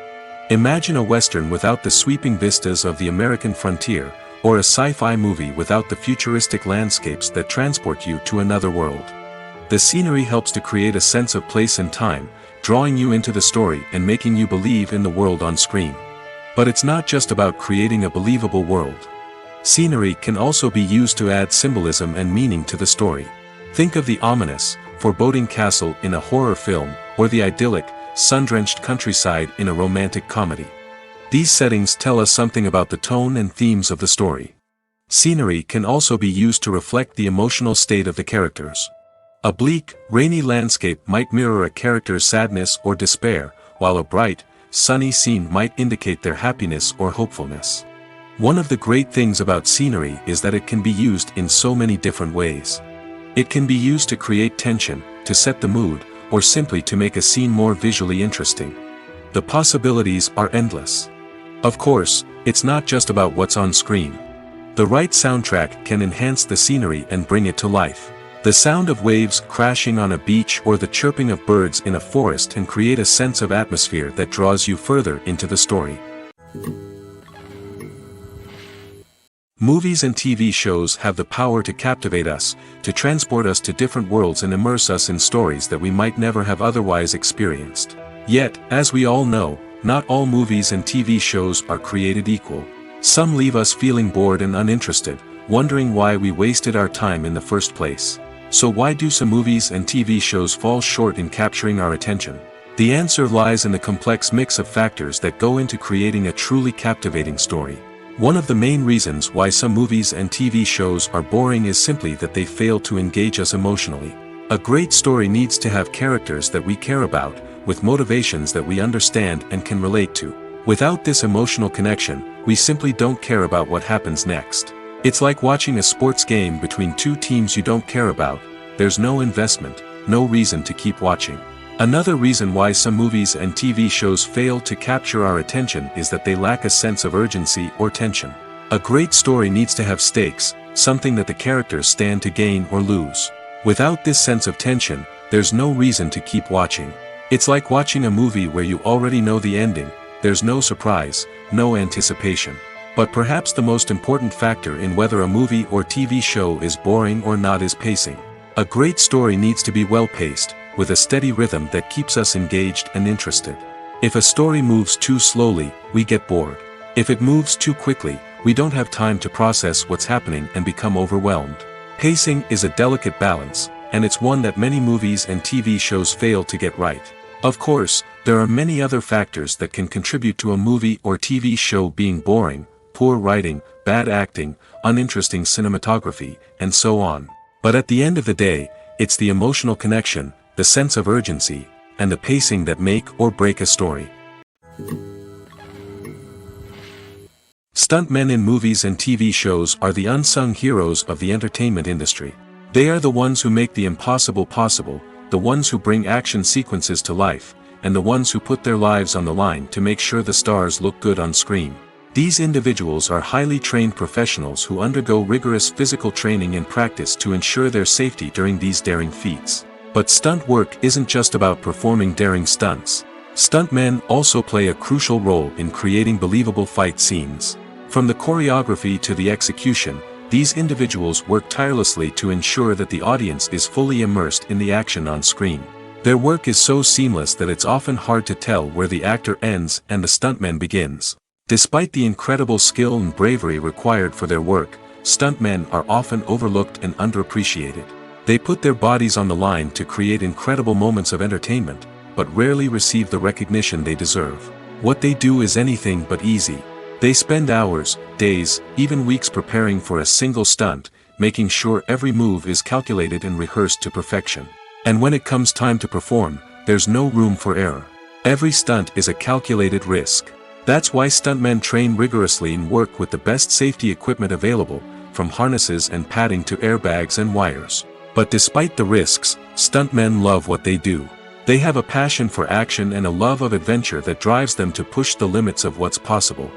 Imagine a Western without the sweeping vistas of the American frontier, or a sci-fi movie without the futuristic landscapes that transport you to another world. The scenery helps to create a sense of place and time, drawing you into the story and making you believe in the world on screen. But it's not just about creating a believable world. Scenery can also be used to add symbolism and meaning to the story. Think of the ominous, foreboding castle in a horror film, or the idyllic, sun-drenched countryside in a romantic comedy. These settings tell us something about the tone and themes of the story. Scenery can also be used to reflect the emotional state of the characters. A bleak, rainy landscape might mirror a character's sadness or despair, while a bright, sunny scene might indicate their happiness or hopefulness. One of the great things about scenery is that it can be used in so many different ways. It can be used to create tension, to set the mood, or simply to make a scene more visually interesting. The possibilities are endless. Of course, it's not just about what's on screen. The right soundtrack can enhance the scenery and bring it to life. The sound of waves crashing on a beach or the chirping of birds in a forest can create a sense of atmosphere that draws you further into the story. Movies and TV shows have the power to captivate us, to transport us to different worlds and immerse us in stories that we might never have otherwise experienced. Yet, as we all know, not all movies and TV shows are created equal. Some leave us feeling bored and uninterested, wondering why we wasted our time in the first place. So why do some movies and TV shows fall short in capturing our attention? The answer lies in the complex mix of factors that go into creating a truly captivating story. One of the main reasons why some movies and TV shows are boring is simply that they fail to engage us emotionally. A great story needs to have characters that we care about, with motivations that we understand and can relate to. Without this emotional connection, we simply don't care about what happens next. It's like watching a sports game between two teams you don't care about. There's no investment, no reason to keep watching. Another reason why some movies and TV shows fail to capture our attention is that they lack a sense of urgency or tension. A great story needs to have stakes, something that the characters stand to gain or lose. Without this sense of tension, there's no reason to keep watching. It's like watching a movie where you already know the ending. There's no surprise, no anticipation. But perhaps the most important factor in whether a movie or TV show is boring or not is pacing. A great story needs to be well-paced, with a steady rhythm that keeps us engaged and interested. If a story moves too slowly, we get bored. If it moves too quickly, we don't have time to process what's happening and become overwhelmed. Pacing is a delicate balance, and it's one that many movies and TV shows fail to get right. Of course, there are many other factors that can contribute to a movie or TV show being boring: poor writing, bad acting, uninteresting cinematography, and so on. But at the end of the day, it's the emotional connection, the sense of urgency, and the pacing that make or break a story. Stuntmen in movies and TV shows are the unsung heroes of the entertainment industry. They are the ones who make the impossible possible, the ones who bring action sequences to life, and the ones who put their lives on the line to make sure the stars look good on screen. These individuals are highly trained professionals who undergo rigorous physical training and practice to ensure their safety during these daring feats. But stunt work isn't just about performing daring stunts. Stuntmen also play a crucial role in creating believable fight scenes. From the choreography to the execution, these individuals work tirelessly to ensure that the audience is fully immersed in the action on screen. Their work is so seamless that it's often hard to tell where the actor ends and the stuntman begins. Despite the incredible skill and bravery required for their work, stuntmen are often overlooked and underappreciated. They put their bodies on the line to create incredible moments of entertainment, but rarely receive the recognition they deserve. What they do is anything but easy. They spend hours, days, even weeks preparing for a single stunt, making sure every move is calculated and rehearsed to perfection. And when it comes time to perform, there's no room for error. Every stunt is a calculated risk. That's why stuntmen train rigorously and work with the best safety equipment available, from harnesses and padding to airbags and wires. But despite the risks, stuntmen love what they do. They have a passion for action and a love of adventure that drives them to push the limits of what's possible.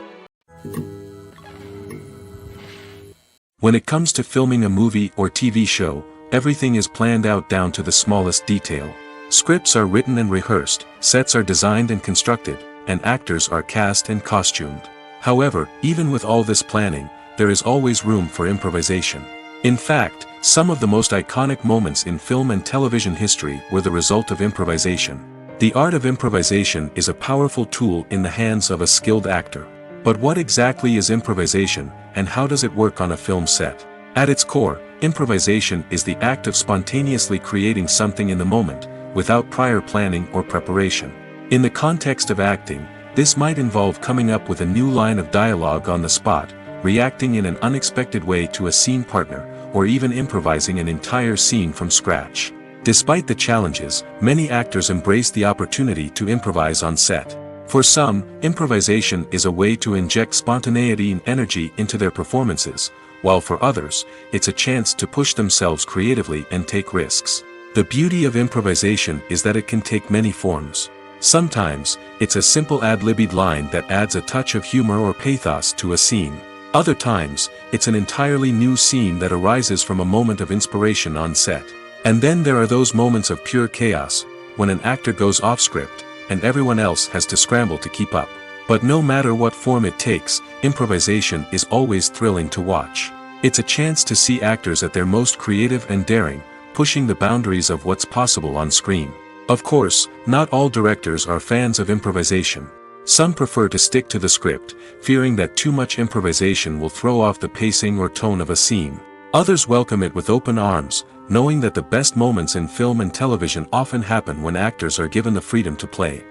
When it comes to filming a movie or TV show, everything is planned out down to the smallest detail. Scripts are written and rehearsed, sets are designed and constructed, and actors are cast and costumed. However, even with all this planning, there is always room for improvisation. In fact, some of the most iconic moments in film and television history were the result of improvisation. The art of improvisation is a powerful tool in the hands of a skilled actor. But what exactly is improvisation, and how does it work on a film set? At its core, improvisation is the act of spontaneously creating something in the moment, without prior planning or preparation. In the context of acting, this might involve coming up with a new line of dialogue on the spot, reacting in an unexpected way to a scene partner, or even improvising an entire scene from scratch. Despite the challenges, many actors embrace the opportunity to improvise on set. For some, improvisation is a way to inject spontaneity and energy into their performances, while for others, it's a chance to push themselves creatively and take risks. The beauty of improvisation is that it can take many forms. Sometimes, it's a simple ad-libbed line that adds a touch of humor or pathos to a scene. Other times, it's an entirely new scene that arises from a moment of inspiration on set. And then there are those moments of pure chaos, when an actor goes off script, and everyone else has to scramble to keep up. But no matter what form it takes, improvisation is always thrilling to watch. It's a chance to see actors at their most creative and daring, pushing the boundaries of what's possible on screen. Of course, not all directors are fans of improvisation. Some prefer to stick to the script, fearing that too much improvisation will throw off the pacing or tone of a scene. Others welcome it with open arms, knowing that the best moments in film and television often happen when actors are given the freedom to play.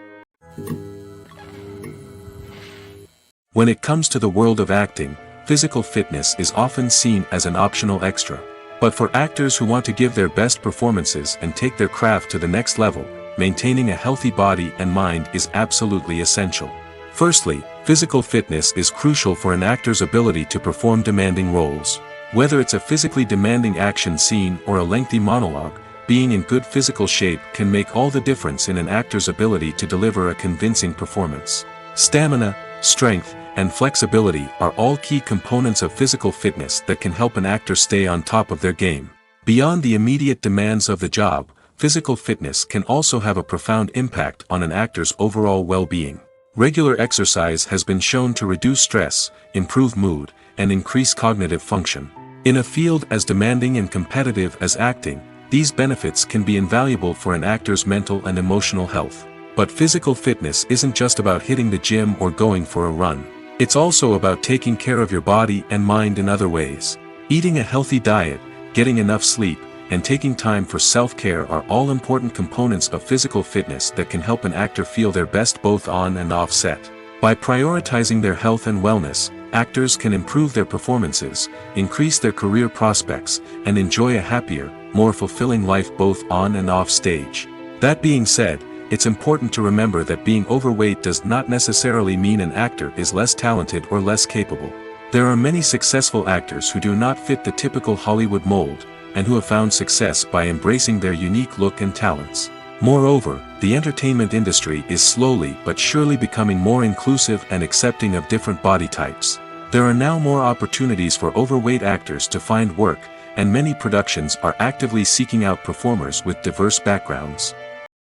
When it comes to the world of acting, physical fitness is often seen as an optional extra. But for actors who want to give their best performances and take their craft to the next level, maintaining a healthy body and mind is absolutely essential. Firstly, physical fitness is crucial for an actor's ability to perform demanding roles. Whether it's a physically demanding action scene or a lengthy monologue, being in good physical shape can make all the difference in an actor's ability to deliver a convincing performance. Stamina, strength, and flexibility are all key components of physical fitness that can help an actor stay on top of their game. Beyond the immediate demands of the job, physical fitness can also have a profound impact on an actor's overall well-being. Regular exercise has been shown to reduce stress, improve mood, and increase cognitive function. In a field as demanding and competitive as acting, these benefits can be invaluable for an actor's mental and emotional health. But physical fitness isn't just about hitting the gym or going for a run. It's also about taking care of your body and mind in other ways. Eating a healthy diet, getting enough sleep, and taking time for self-care are all important components of physical fitness that can help an actor feel their best both on and off set. By prioritizing their health and wellness, actors can improve their performances, increase their career prospects, and enjoy a happier, more fulfilling life both on and off stage. That being said, it's important to remember that being overweight does not necessarily mean an actor is less talented or less capable. There are many successful actors who do not fit the typical Hollywood mold, and who have found success by embracing their unique look and talents. Moreover, the entertainment industry is slowly but surely becoming more inclusive and accepting of different body types. There are now more opportunities for overweight actors to find work, and many productions are actively seeking out performers with diverse backgrounds.